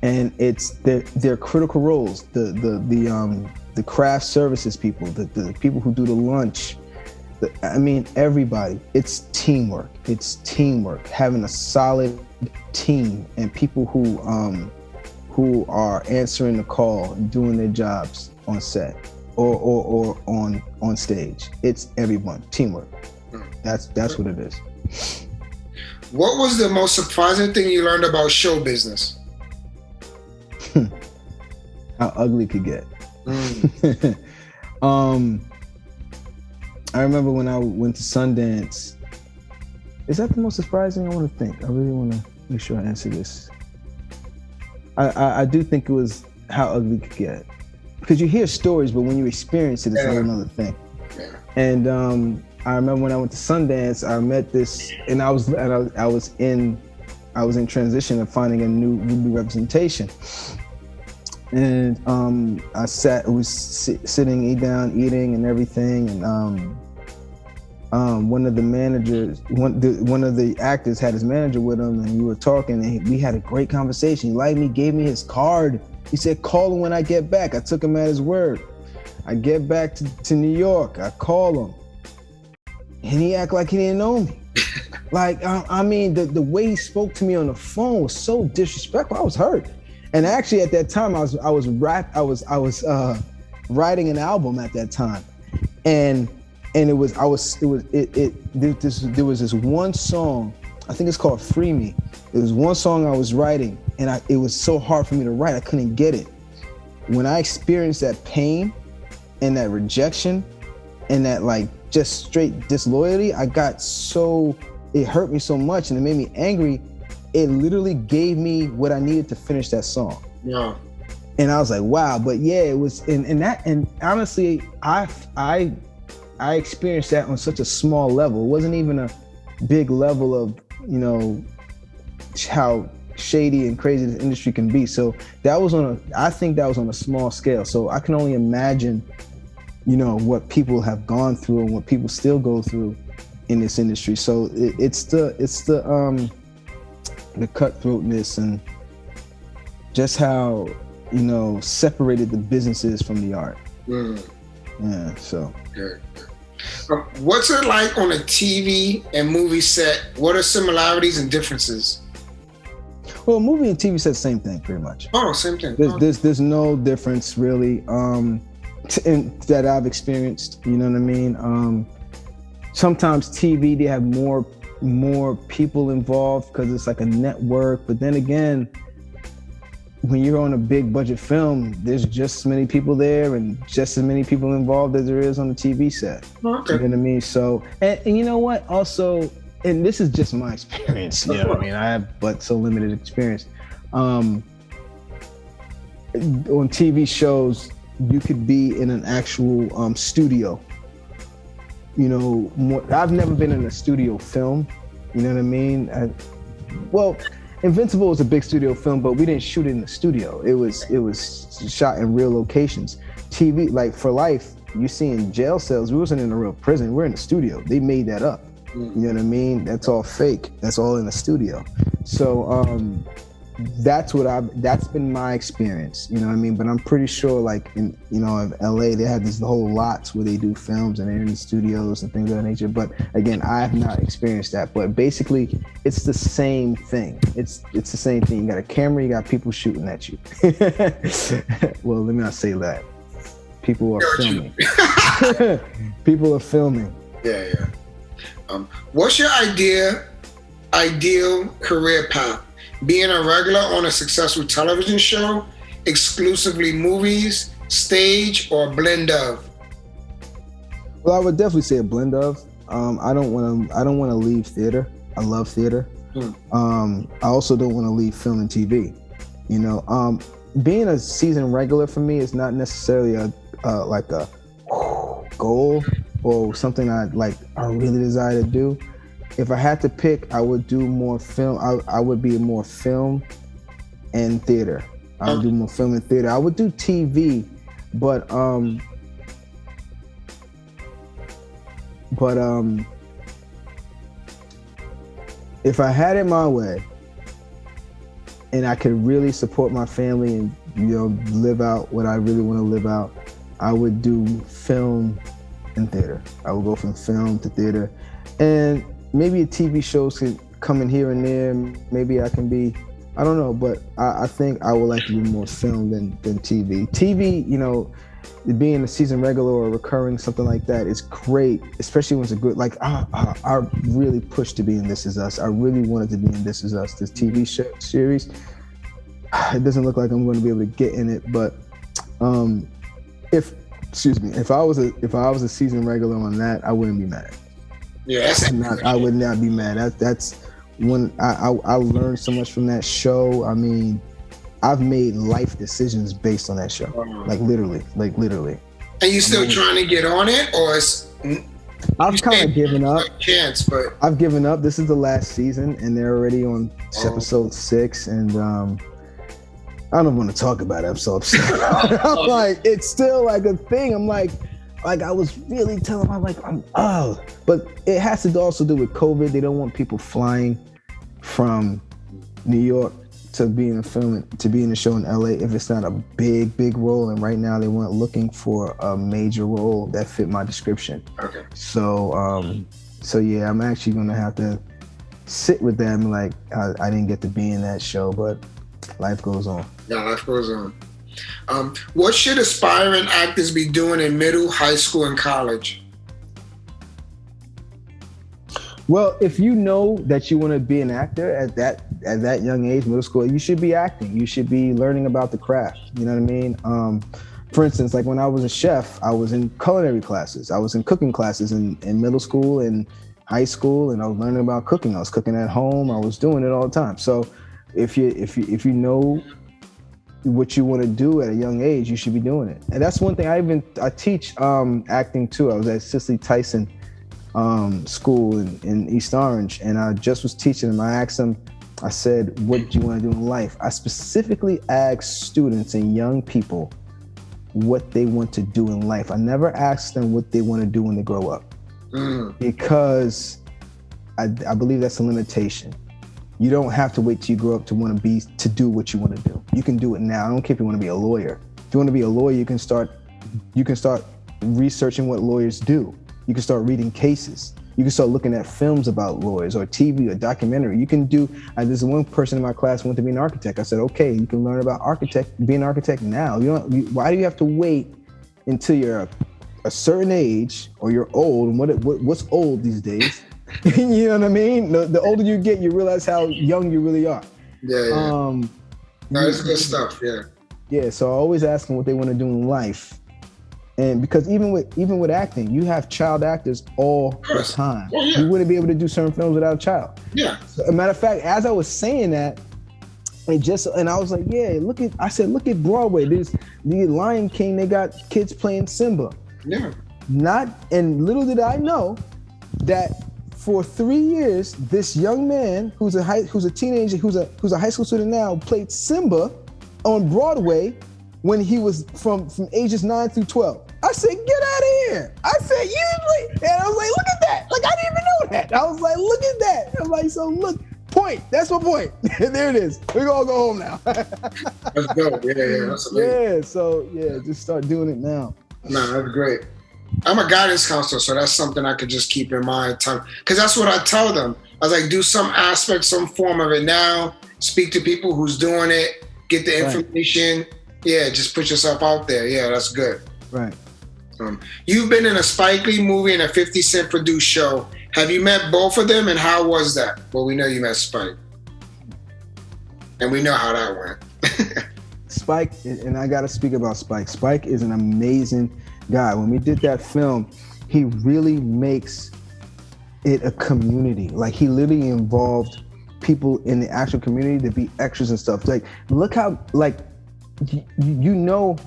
And it's their critical roles. The the craft services people, the people who do the lunch. Everybody. It's teamwork. Having a solid team and people who are answering the call and doing their jobs on set or on stage. It's everyone. Teamwork. That's what it is. What was the most surprising thing you learned about show business? How ugly it could get. I remember when I went to Sundance. Is that the most surprising? I want to think. I really want to make sure I answer this. I do think it was how ugly it could get. Because you hear stories, but when you experience it, it's a whole another thing. Yeah. And I remember when I went to Sundance, I met this, and I was in transition of finding a new representation. And I was sitting down, eating and everything, and one of the managers, one of the actors had his manager with him, and we were talking, and we had a great conversation. He liked me, gave me his card. He said, call him when I get back. I took him at his word. I get back to New York, I call him, and he act like he didn't know me. The way he spoke to me on the phone was so disrespectful. I was hurt. And actually, at that time, I was writing an album at that time, and there was this one song, I think it's called "Free Me." It was one song I was writing, and it was so hard for me to write, I couldn't get it. When I experienced that pain and that rejection and that just straight disloyalty, it hurt me so much, and it made me angry. It literally gave me what I needed to finish that song. Yeah. And I was like, wow. But yeah, it was, and honestly, I experienced that on such a small level. It wasn't even a big level of, how shady and crazy the industry can be. So I think that was on a small scale. So I can only imagine, what people have gone through and what people still go through in this industry. So it's the cutthroatness and just how, separated the businesses from the art. Yeah, so. Good. What's it like on a TV and movie set? What are similarities and differences? Well, movie and TV set, same thing, pretty much. Oh, same thing. There's no difference really that I've experienced. You know what I mean? Sometimes TV, they have more people involved because it's like a network. But then again, when you're on a big budget film, there's just as many people there and just as many people involved as there is on the TV set. Okay. You know what I mean? So, and you know what? Also, and this is just my experience. You know what I mean? I have but so limited experience. On TV shows, you could be in an actual studio. I've never been in a studio film. You know what I mean? Invincible was a big studio film, but we didn't shoot it in the studio. It was shot in real locations. TV, like For Life, you see in jail cells, we wasn't in a real prison. We're in the studio. They made that up. You know what I mean? That's all fake. That's all in the studio. So that's been my experience. You know what I mean? But I'm pretty sure like in LA, they have these whole lots where they do films and they're in the studios and things of that nature. But again, I have not experienced that. But basically, it's the same thing. It's the same thing. You got a camera, you got people shooting at you. Well, let me not say that. People are filming. People are filming. Yeah. What's your ideal career path? Being a regular on a successful television show, exclusively movies, stage, or a blend of? Well, I would definitely say a blend of. I don't want to leave theater. I love theater. I also don't want to leave film and TV. Being a season regular for me is not necessarily a goal or something I really desire to do. If I had to pick, I would do more film. I would be more film and theater. I would do more film and theater. I would do TV, but if I had it my way and I could really support my family and live out what I really want to live out, I would do film and theater. I would go from film to theater, and maybe a TV shows could come in here and there. Maybe I can be, I don't know, but I think I would like to do more film than TV. TV, you know, being a season regular or recurring, something like that is great, especially when it's a good, like I really pushed to be in This Is Us. I really wanted to be in This Is Us, this TV series. It doesn't look like I'm going to be able to get in it, but if I was a season regular on that, I wouldn't be mad. Yeah, I would not be mad. That's when I learned so much from that show. I mean, I've made life decisions based on that show, like literally. And you still trying to get on it, or it's? I've kind of given up. Chance, but I've given up. This is the last season, and they're already on episode 6, and I don't want to talk about it. I'm so upset. I'm like, it's still like a thing. I'm like I was really telling them, but it has to also do with COVID. They don't want people flying from New York to be in a film, to be in a show in LA if it's not a big role. And right now they weren't looking for a major role that fit my description. Okay. So yeah, I'm actually gonna have to sit with them. Like I didn't get to be in that show, but life goes on. Yeah, life goes on. What should aspiring actors be doing in middle, high school, and college? Well, if you know that you want to be an actor at that young age, middle school, you should be acting. You should be learning about the craft. You know what I mean? For instance, like when I was a chef, I was in culinary classes. I was in cooking classes in middle school and high school, and I was learning about cooking. I was cooking at home. I was doing it all the time. So if you know what you want to do at a young age, you should be doing it. And that's one thing I teach acting too. I was at Cicely Tyson school in East Orange, and I just was teaching them. I asked them, I said, what do you want to do in life? I specifically asked students and young people what they want to do in life. I never asked them what they want to do when they grow up, because I believe that's a limitation. You don't have to wait till you grow up to do what you want to do. You can do it now. I don't care if you want to be a lawyer. If you want to be a lawyer, you can start researching what lawyers do. You can start reading cases. You can start looking at films about lawyers or TV or documentary. You can do, there's one person in my class who wanted to be an architect. I said, okay, you can learn about be an architect now. Why do you have to wait until you're a certain age or you're old? And what's old these days? You know what I mean? The older you get, you realize how young you really are. Yeah. That's good stuff. Yeah. Yeah. So I always ask them what they want to do in life. And because even with acting, you have child actors all the time. Oh, yeah. You wouldn't be able to do certain films without a child. Yeah. So, a matter of fact, as I was saying that, and I was like, yeah, look at Broadway. There's the Lion King. They got kids playing Simba. Yeah. And little did I know that for 3 years, this young man who's a teenager, who's a high school student now, played Simba on Broadway when he was from ages 9 through 12. I said, get out of here. I said, and I was like, look at that. Like, I didn't even know that. I was like, look at that. I'm like, so look, point. That's my point. There it is. We're gonna go home now. Let's go. Yeah, that's amazing. Yeah, so just start doing it now. No, that's great. I'm a guidance counselor, so that's something I could just keep in mind. Because that's what I tell them. I was like, do some aspect, some form of it now. Speak to people who's doing it. Get the information. Right. Yeah, just put yourself out there. Yeah, that's good. Right. You've been in a Spike Lee movie and a 50 Cent produced show. Have you met both of them, and how was that? Well, we know you met Spike. And we know how that went. Spike, and I got to speak about Spike. Spike is an amazing guy. When we did that film, he really makes it a community. Like, he literally involved people in the actual community to be extras and stuff. Like, look how, like, you know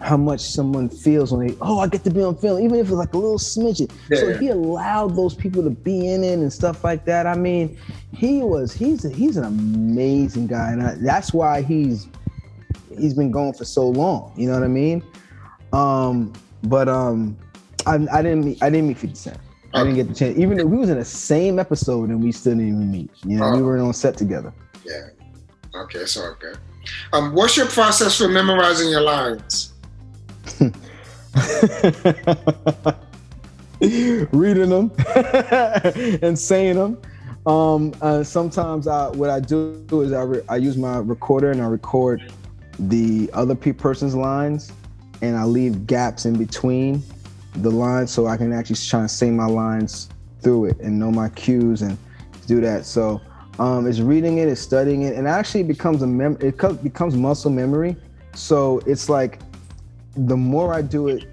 how much someone feels when they, I get to be on film, even if it's like a little smidgen. Yeah. So he allowed those people to be in it and stuff like that. I mean, he's an amazing guy, and that's why he's been going for so long. You know what I mean? I didn't meet 50 Cent. I didn't get the chance. Even though we was in the same episode and we still didn't even meet. You know, we were on set together. Yeah. Okay, it's all good. What's your process for memorizing your lines? Reading them and saying them. Sometimes what I do is I use my recorder and I record the other person's lines, and I leave gaps in between the lines so I can actually try and say my lines through it and know my cues and do that. So it's reading it, it's studying it, and actually it becomes becomes muscle memory. So it's like the more I do it,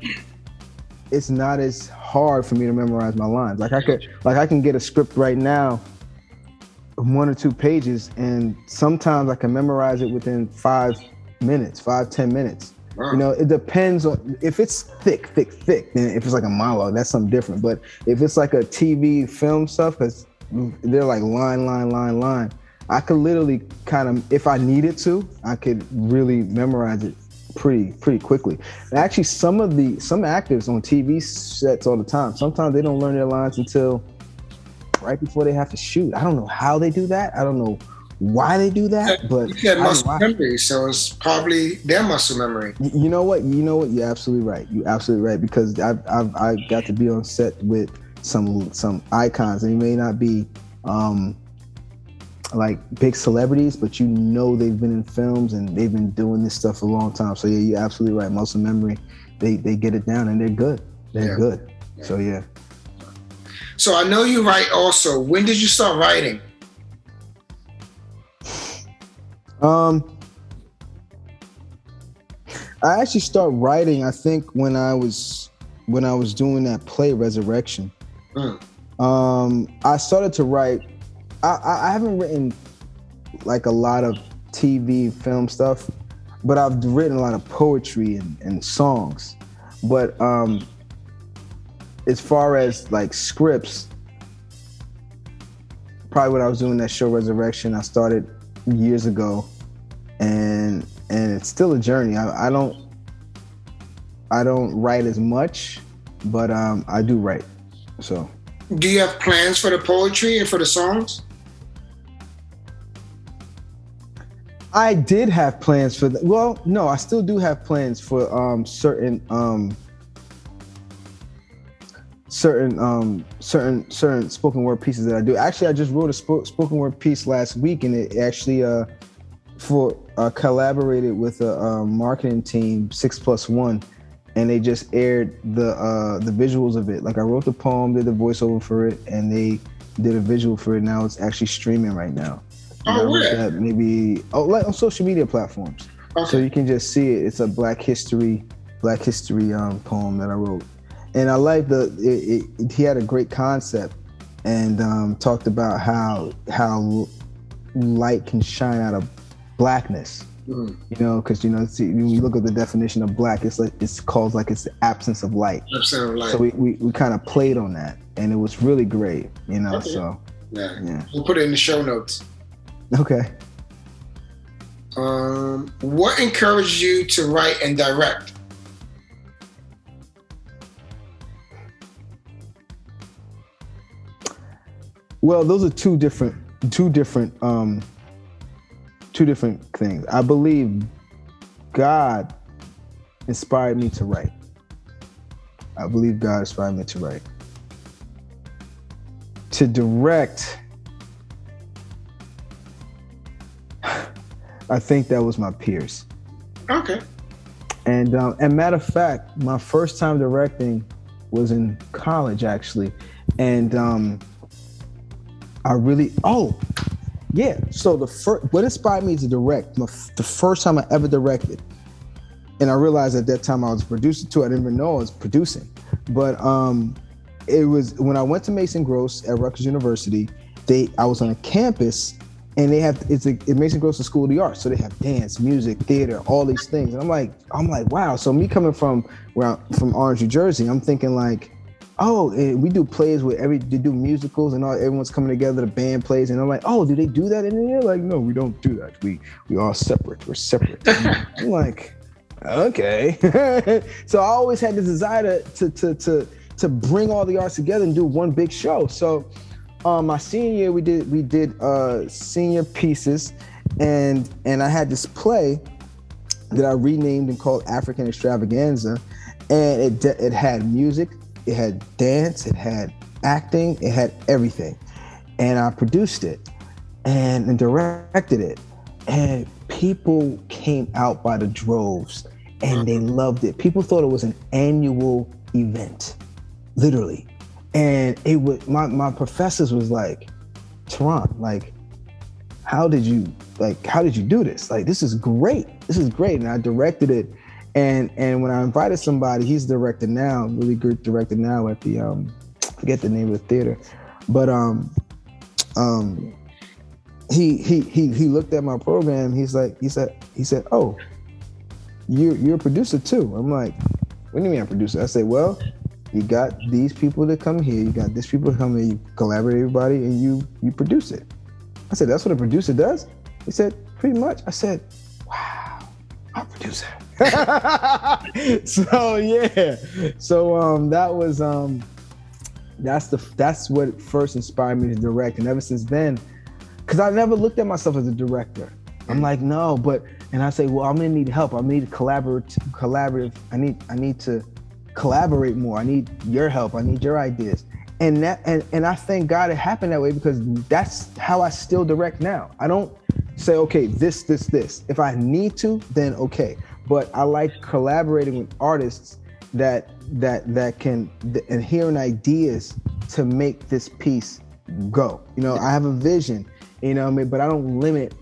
it's not as hard for me to memorize my lines. Like I can get a script right now, 1 or 2 pages, and sometimes I can memorize it within 10 minutes. Wow. You know, it depends on if it's thick. Then if it's like a monologue, that's something different. But if it's like a TV film stuff, because they're like line, I could literally kind of, if I needed to, I could really memorize it pretty quickly. And actually, some actors on TV sets all the time, sometimes they don't learn their lines until right before they have to shoot. I don't know how they do that. I don't know why they do that, but you get muscle memory, so it's probably their muscle memory. You know what? You're absolutely right. Because I got to be on set with some icons, and they may not be like big celebrities, but you know they've been in films and they've been doing this stuff a long time. So yeah, you're absolutely right. Muscle memory, they get it down and they're good. They're good. Yeah. So yeah. So I know you write also. When did you start writing? I actually started writing, I think, when I was doing that play Resurrection. I started to write. I haven't written like a lot of TV film stuff, but I've written a lot of poetry and songs. But as far as like scripts, probably when I was doing that show Resurrection, I started years ago, and it's still a journey. I don't write as much, but I do write. So, do you have plans for the poetry and for the songs? I did have plans for that. Well, no, I still do have plans for certain spoken word pieces that I do. Actually, I just wrote a spoken word piece last week, and it actually collaborated with a marketing team, 6+1, and they just aired the visuals of it. Like, I wrote the poem, did the voiceover for it, and they did a visual for it. Now it's actually streaming right now. Maybe like on social media platforms. Okay. So you can just see it. It's a Black history poem that I wrote. And I like he had a great concept, and talked about how light can shine out of blackness. You know, because when you look at the definition of black, it's called it's the absence of light. Absence of light. So we kind of played on that, and it was really great. Okay. So yeah, we'll put it in the show notes. Okay. What encouraged you to write and direct? Well, those are two different things. I believe God inspired me to write. To direct, I think that was my peers. Okay. And matter of fact, my first time directing was in college, actually. And so what inspired me to direct, the first time I ever directed, and I realized at that time I was a producer too. I didn't even know I was producing. But it was when I went to Mason Gross at Rutgers University. I was on a campus, and Mason Gross is a school of the arts, so they have dance, music, theater, all these things. And I'm like, wow. So me coming from Orange, New Jersey, I'm thinking like, we do plays where they do musicals and everyone's coming together, the band plays, and I'm like, do they do that in there? Like, no, we don't do that. We all separate. We're separate. I'm like, okay. So I always had this desire to bring all the arts together and do one big show. So my senior year, we did senior pieces, and I had this play that I renamed and called African Extravaganza. And it had music, it had dance, it had acting, it had everything. And I produced it and directed it. And people came out by the droves and they loved it. People thought it was an annual event, literally. And it was my professors was like, Turron, like, how did you do this? Like, this is great. And I directed it. And when I invited somebody, he's the director now, really good director now at the I forget the name of the theater, but he looked at my program. He said, "Oh, you're a producer too." I'm like, "What do you mean I'm a producer?" I said, "Well, you got these people that come here, you got this people that come here, you collaborate with everybody, and you produce it." I said, "That's what a producer does?" He said, "Pretty much." I said, "Wow, I'm a producer." So yeah, so that was that's what first inspired me to direct, and ever since then, because I never looked at myself as a director. I'm like, no, and I say, well, I'm gonna need help. I need collaborative. I need to collaborate more. I need your help. I need your ideas. And I thank God it happened that way, because that's how I still direct now. I don't say, okay, this. If I need to, then okay. But I like collaborating with artists that can and hearing ideas to make this piece go. You know, I have a vision, you know what I mean, but I don't limit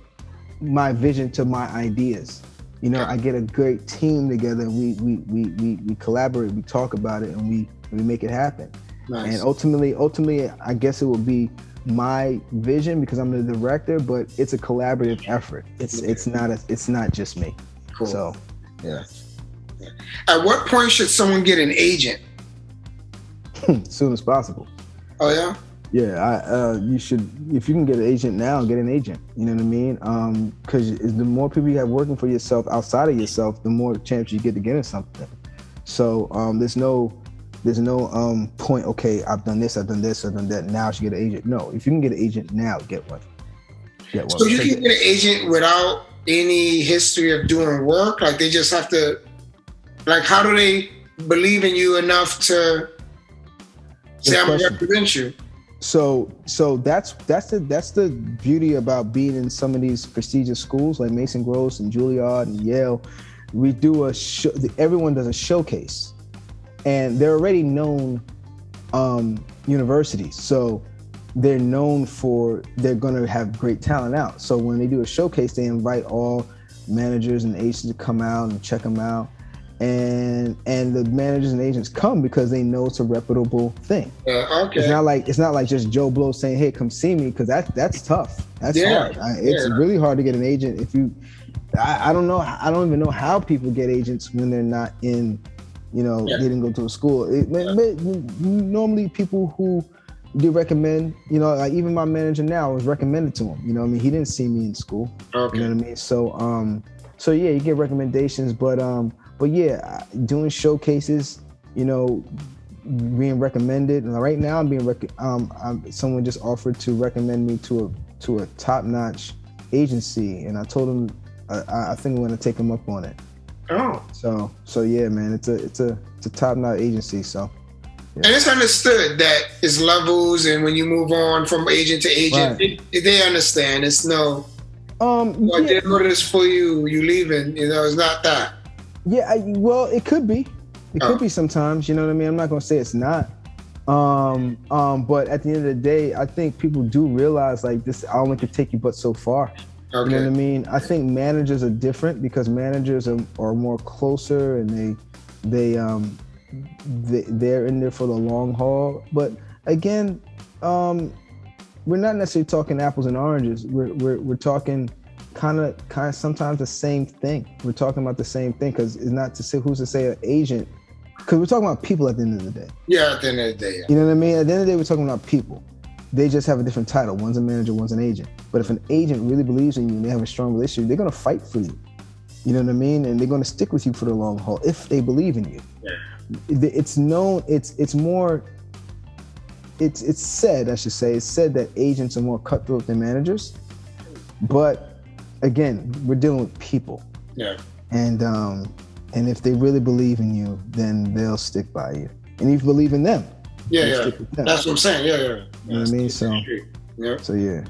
my vision to my ideas. You know, I get a great team together, and we collaborate, we talk about it, and we make it happen. Nice. And ultimately, I guess it will be my vision because I'm the director, but it's a collaborative effort. It's not just me. Cool. So, yeah. At what point should someone get an agent? As soon as possible. Oh yeah? Yeah, you should. If you can get an agent now, get an agent. You know what I mean? Because the more people you have working for yourself outside of yourself, the more chance you get to get in something. So there's no point. Okay, I've done this, I've done that. Now I should get an agent. No, if you can get an agent now, get one. So you can get an agent without any history of doing work. Like they just have to. Like, how do they believe in you enough to say I'm gonna represent you? So that's the beauty about being in some of these prestigious schools like Mason Gross and Juilliard and Yale. We do everyone does a showcase, and they're already known universities. So they're known they're gonna have great talent out. So when they do a showcase, they invite all managers and agents to come out and check them out. And the managers and agents come because they know it's a reputable thing. Okay. It's not like just Joe Blow saying, "Hey, come see me," because that's tough. That's hard. It's really hard to get an agent. I don't know. I don't even know how people get agents when they're not in, they didn't go to a school. Normally, people who do recommend, like even my manager now was recommended to him. You know what I mean? He didn't see me in school. Okay. You know what I mean? So yeah, you get recommendations, but yeah, doing showcases, being recommended. And right now, I'm being someone just offered to recommend me to a top-notch agency, and I told him I think I'm going to take him up on it. Oh. So yeah, man, it's a top-notch agency. So. Yeah. And it's understood that it's levels, and when you move on from agent to agent, right. They understand. It's no. I didn't go to this for you. You leaving? It's not that. Yeah, well, it could be. It could be sometimes, you know what I mean? I'm not gonna say it's not. But at the end of the day, I think people do realize like this, I only could take you but so far. Okay. You know what I mean? I think managers are different because managers are more closer, and they're in there for the long haul. But again, we're not necessarily talking apples and oranges. We're talking kind of sometimes the same thing. We're talking about the same thing because it's not to say who's to say an agent, because we're talking about people at the end of the day. Yeah, at the end of the day. Yeah. You know what I mean? At the end of the day, we're talking about people. They just have a different title. One's a manager, one's an agent. But if an agent really believes in you and they have a strong relationship, they're going to fight for you. You know what I mean? And they're going to stick with you for the long haul if they believe in you. Yeah. It's said that agents are more cutthroat than managers, but again, we're dealing with people. Yeah. And And if they really believe in you, then they'll stick by you. And if you believe in them, yeah. That's what I'm saying. Yeah. You know what I mean? So yeah.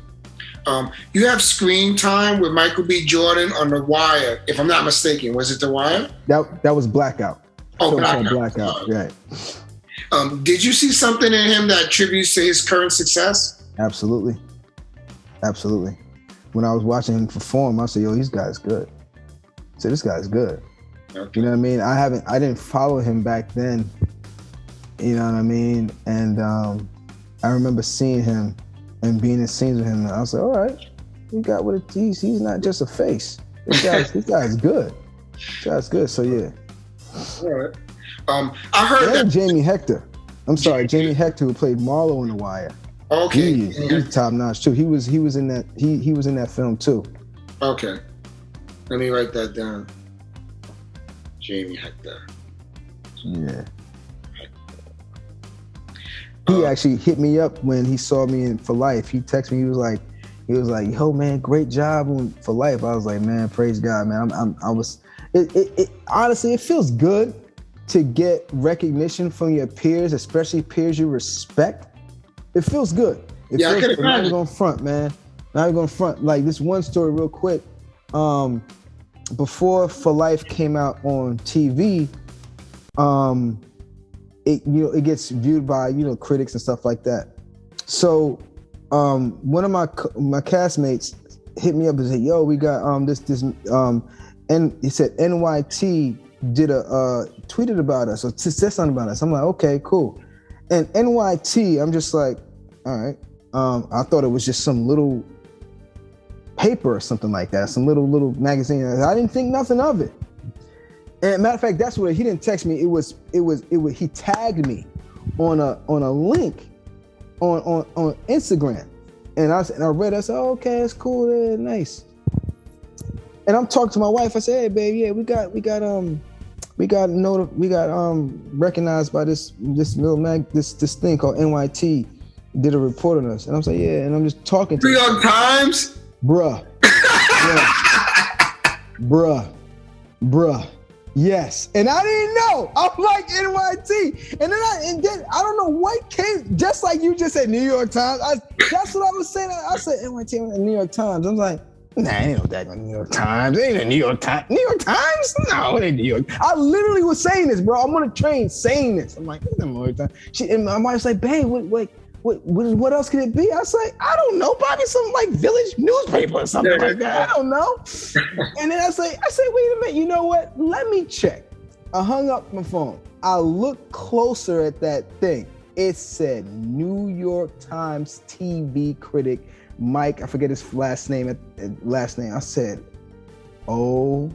You have screen time with Michael B. Jordan on The Wire, if I'm not mistaken. Was it The Wire? That was Blackout. Oh, Blackout. Right. Did you see something in him that attributes to his current success? Absolutely. When I was watching him perform, I said, "Yo, this guy's good." I said, "This guy's good." Okay. You know what I mean? I didn't follow him back then. You know what I mean? And I remember seeing him and being in scenes with him, and I was like, "All right, he got what it is. He's not just a face. This guy's good. This guy's good." So yeah. All right. I heard that Jamie Hector. Jamie Hector, who played Marlo in The Wire. Okay. He's top notch too. He was in that he was in that film too. Okay. Let me write that down. Jamie Hector. Yeah. He actually hit me up when he saw me in For Life. He texted me. He was like, "Yo, man, great job on For Life." I was like, "Man, praise God, man." It honestly, it feels good to get recognition from your peers, especially peers you respect. It feels good. I can imagine. Not even gonna front, man. Not even gonna front. Like this one story, real quick. Before For Life came out on TV, it gets viewed by critics and stuff like that. So one of my castmates hit me up and said, "Yo, we got this and he said NYT did tweeted about us or said something about us." I'm like, "Okay, cool." And NYT, I'm just like, all right. I thought it was just some little paper or something like that, some little magazine. I didn't think nothing of it. And matter of fact, that's what he didn't text me. It was he tagged me on a link on Instagram, and I read. I said, "Oh, okay, it's cool, yeah, nice." And I'm talking to my wife. I said, "Hey, babe, yeah, we got recognized by this thing called NYT, did a report on us." And I'm saying, "Yeah," and I'm just talking to New York Times, bruh, bruh, yes. And I didn't know. I'm like NYT, and then I don't know what came. Just like you just said, New York Times. That's what I was saying. I said NYT and New York Times. I was like, "Nah, ain't no daggone New York Times. It ain't a New York Times. New York Times? No, it ain't New York." I literally was saying this, bro. I'm on a train saying this. I'm like, "It's not New York Times." And my wife's like, "Babe, what else could it be?" I was like, "I don't know, probably some like village newspaper or something like that. I don't know." And then I say, "Wait a minute, you know what? Let me check." I hung up my phone. I looked closer at that thing. It said New York Times TV critic Mike, I forget his last name. I said, "Oh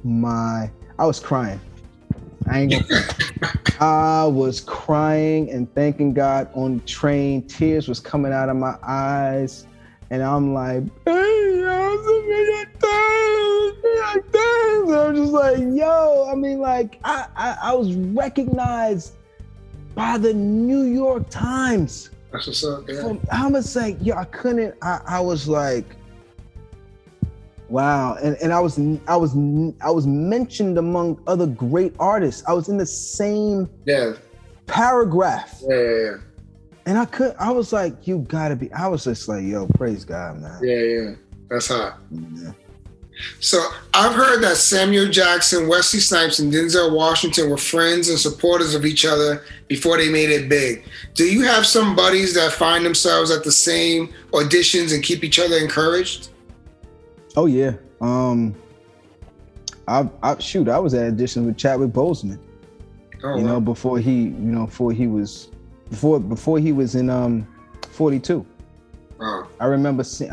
my!" I was crying. I was crying and thanking God on the train. Tears was coming out of my eyes, and I'm like, "Hey, I'm just like, yo." I mean, like, I was recognized by the New York Times. That's what's up, yeah. I was like, yo, I was like, wow. And I was mentioned among other great artists. I was in the same paragraph. Yeah. And I was like, you gotta be. I was just like, yo, praise God, man. Yeah. That's hot. Yeah. So I've heard that Samuel Jackson, Wesley Snipes, and Denzel Washington were friends and supporters of each other before they made it big. Do you have some buddies that find themselves at the same auditions and keep each other encouraged? Oh yeah. I was at auditions with Chadwick Boseman. Before he was in 42. Oh. I remember seeing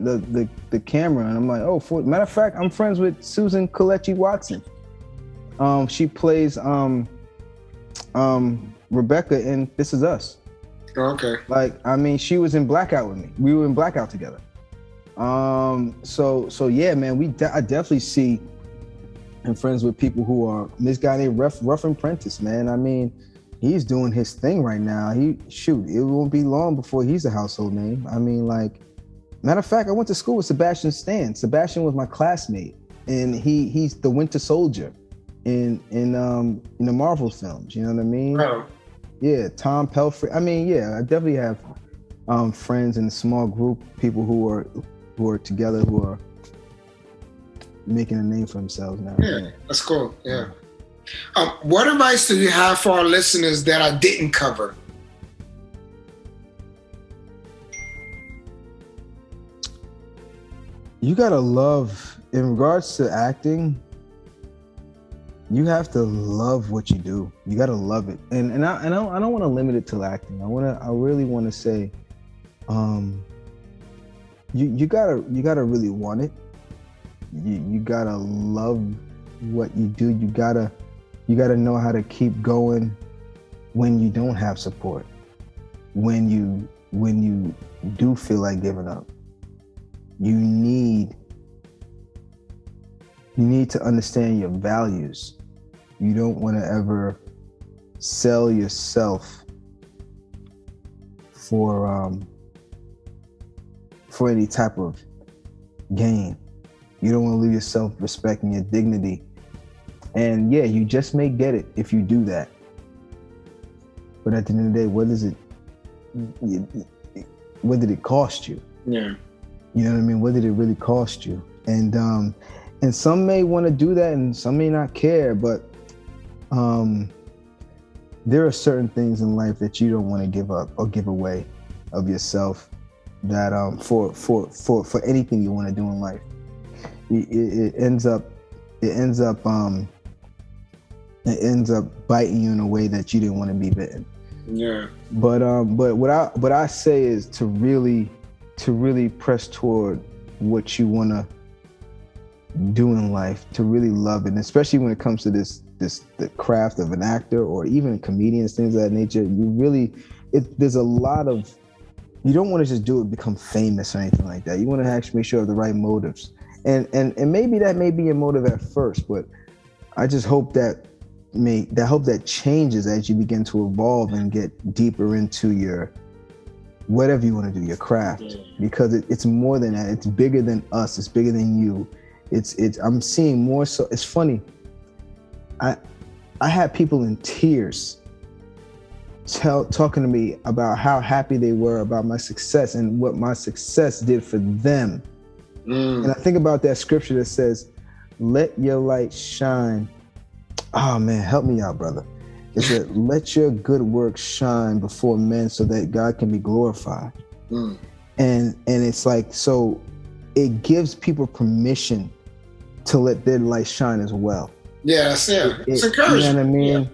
the camera, and I'm like, oh, matter of fact, I'm friends with Susan Kelechi Watson. She plays Rebecca in This Is Us. Oh, okay. Like, I mean, she was in Blackout with me. We were in Blackout together. So yeah, man, I definitely see and friends with people who are, this guy named Ruffin Prentice, man. I mean, he's doing his thing right now. It won't be long before he's a household name. I mean, like, matter of fact, I went to school with Sebastian Stan. Sebastian was my classmate and he's the Winter Soldier in the Marvel films. You know what I mean? Oh. Yeah, Tom Pelfrey. I mean, yeah, I definitely have friends in a small group, people who are together, who are making a name for themselves now. Yeah, that's cool. Yeah. What advice do you have for our listeners that I didn't cover? You gotta love, in regards to acting, you have to love what you do. You gotta love it, and I don't want to limit it to acting. I really want to say, you gotta really want it. You gotta love what you do. You gotta know how to keep going when you don't have support. When you do feel like giving up. You need to understand your values. You don't want to ever sell yourself for any type of gain. You don't want to lose your self-respect and your dignity. And yeah, you just may get it if you do that. But at the end of the day, what did it cost you? Yeah. You know what I mean? What did it really cost you? And some may want to do that and some may not care, but there are certain things in life that you don't want to give up or give away of yourself that for anything you want to do in life. It ends up biting you in a way that you didn't want to be bitten. Yeah. But what I say is to really press toward what you want to do in life, to really love it, and especially when it comes to the craft of an actor or even comedians, things of that nature. There's a lot of, you don't want to just do it, become famous or anything like that. You want to actually make sure of the right motives, and maybe that may be your motive at first, but I just hope that changes as you begin to evolve and get deeper into your whatever you want to do, your craft, because it's more than that. It's bigger than us. It's bigger than you. I'm seeing more so. It's funny. I had people in tears talking to me about how happy they were about my success and what my success did for them. And I think about that scripture that says, "Let your light shine." Oh man, help me out, brother. It said, "Let your good work shine before men so that God can be glorified." And it's like, so it gives people permission to let their light shine as well. Yeah, that's it. It's encouraging. You know what I mean? Yeah.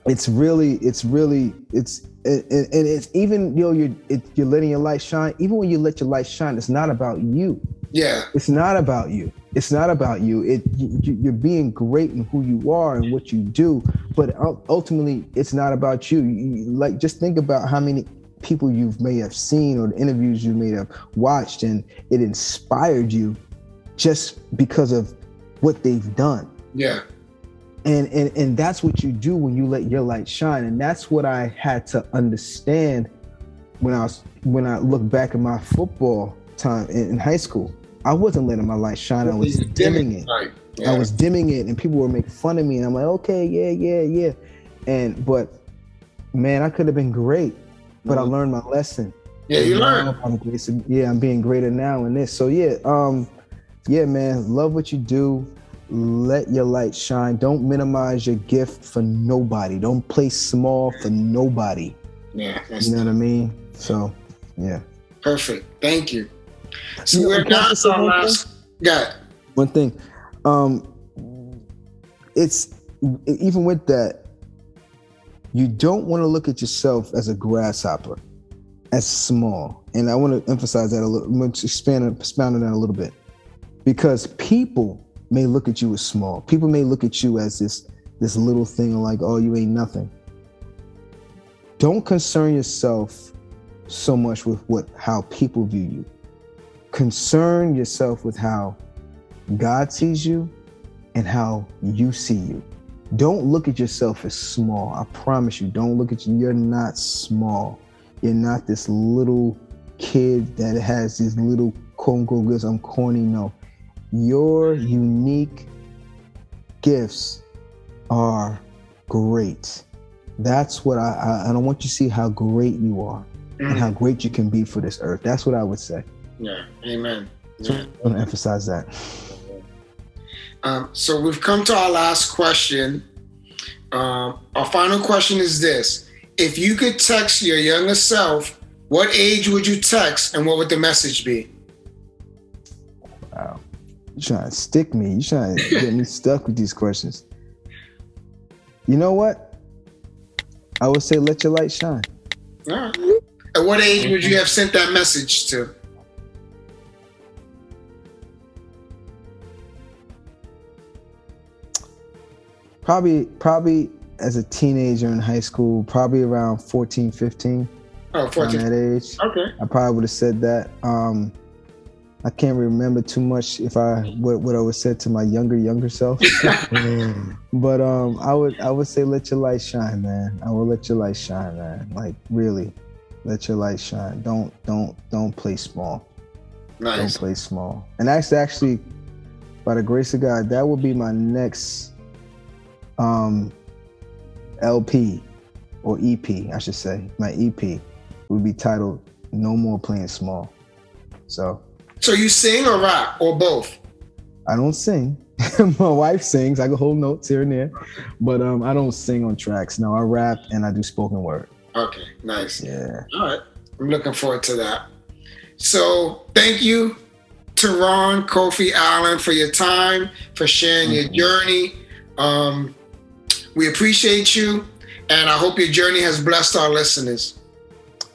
It's even, you're letting your light shine. Even when you let your light shine, it's not about you. Yeah. It's not about you. It's not about you. You're being great in who you are and what you do, but ultimately, it's not about you. Like, just think about how many people you may have seen or the interviews you may have watched, and it inspired you just because of what they've done. Yeah. And that's what you do when you let your light shine. And that's what I had to understand when I look back at my football time in high school. I wasn't letting my light shine. I was dimming it. Right. Yeah. I was dimming it, and people were making fun of me. And I'm like, okay, yeah. But man, I could have been great, but I learned my lesson. Yeah, you learned. I'm being greater now in this. So yeah, man, love what you do. Let your light shine. Don't minimize your gift for nobody. Don't play small for nobody. Yeah, you know what I mean? So, yeah. Perfect. Thank you. So we're down to our last. Got it. One thing. It's even with that, you don't want to look at yourself as a grasshopper, as small. And I want to emphasize that a little. I'm going to expand on that a little bit, because people may look at you as small. People may look at you as this little thing, like, oh, you ain't nothing. Don't concern yourself so much with how people view you. Concern yourself with how God sees you and how you see you. Don't look at yourself as small. I promise you, don't look at you. You're not small. You're not this little kid that has these little quote unquote, I'm corny. No, Your unique gifts are great. That's what I want you to see how great you are and how great you can be for this earth. That's what I would say. Yeah, amen. So I want to emphasize that. So we've come to our last question. Our final question is this. If you could text your younger self, what age would you text and what would the message be? Wow. You're trying to stick me. You're trying to get me stuck with these questions. You know what? I would say let your light shine. All right. At what age would you have sent that message to? Probably as a teenager in high school, probably around 14, 15. Oh, 14. Around that age. Okay. I probably would have said that. I can't remember too much what I would have said to my younger self. But I would say let your light shine, man. I will let your light shine, man. Like really, let your light shine. Don't play small. Nice. Don't play small. And that's actually, by the grace of God, that will be my next LP or EP, I should say. My EP would be titled "No More Playing Small." So you sing or rap or both? I don't sing. My wife sings. I can hold notes here and there, but I don't sing on tracks. No, I rap and I do spoken word. Okay, nice. Yeah. All right. I'm looking forward to that. So thank you, Turron Kofi Alleyne, for your time, for sharing your journey. We appreciate you, and I hope your journey has blessed our listeners.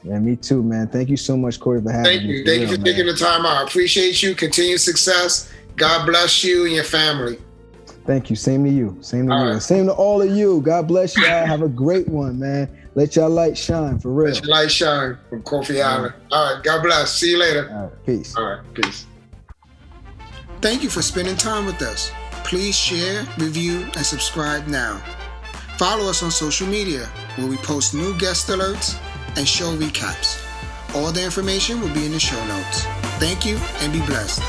Yeah, me too, man. Thank you so much, Corey, for having me. Thank you for taking the time out. I appreciate you. Continued success. God bless you and your family. Thank you. Same to you. Same to All you. right. Same to all of you. God bless y'all. Have a great one, man. Let your light shine, for real. Let your light shine from Kofi Alleyne. All right. God bless. See you later. All right. Peace. All right. Peace. Thank you for spending time with us. Please share, review, and subscribe now. Follow us on social media, where we post new guest alerts and show recaps. All the information will be in the show notes. Thank you and be blessed.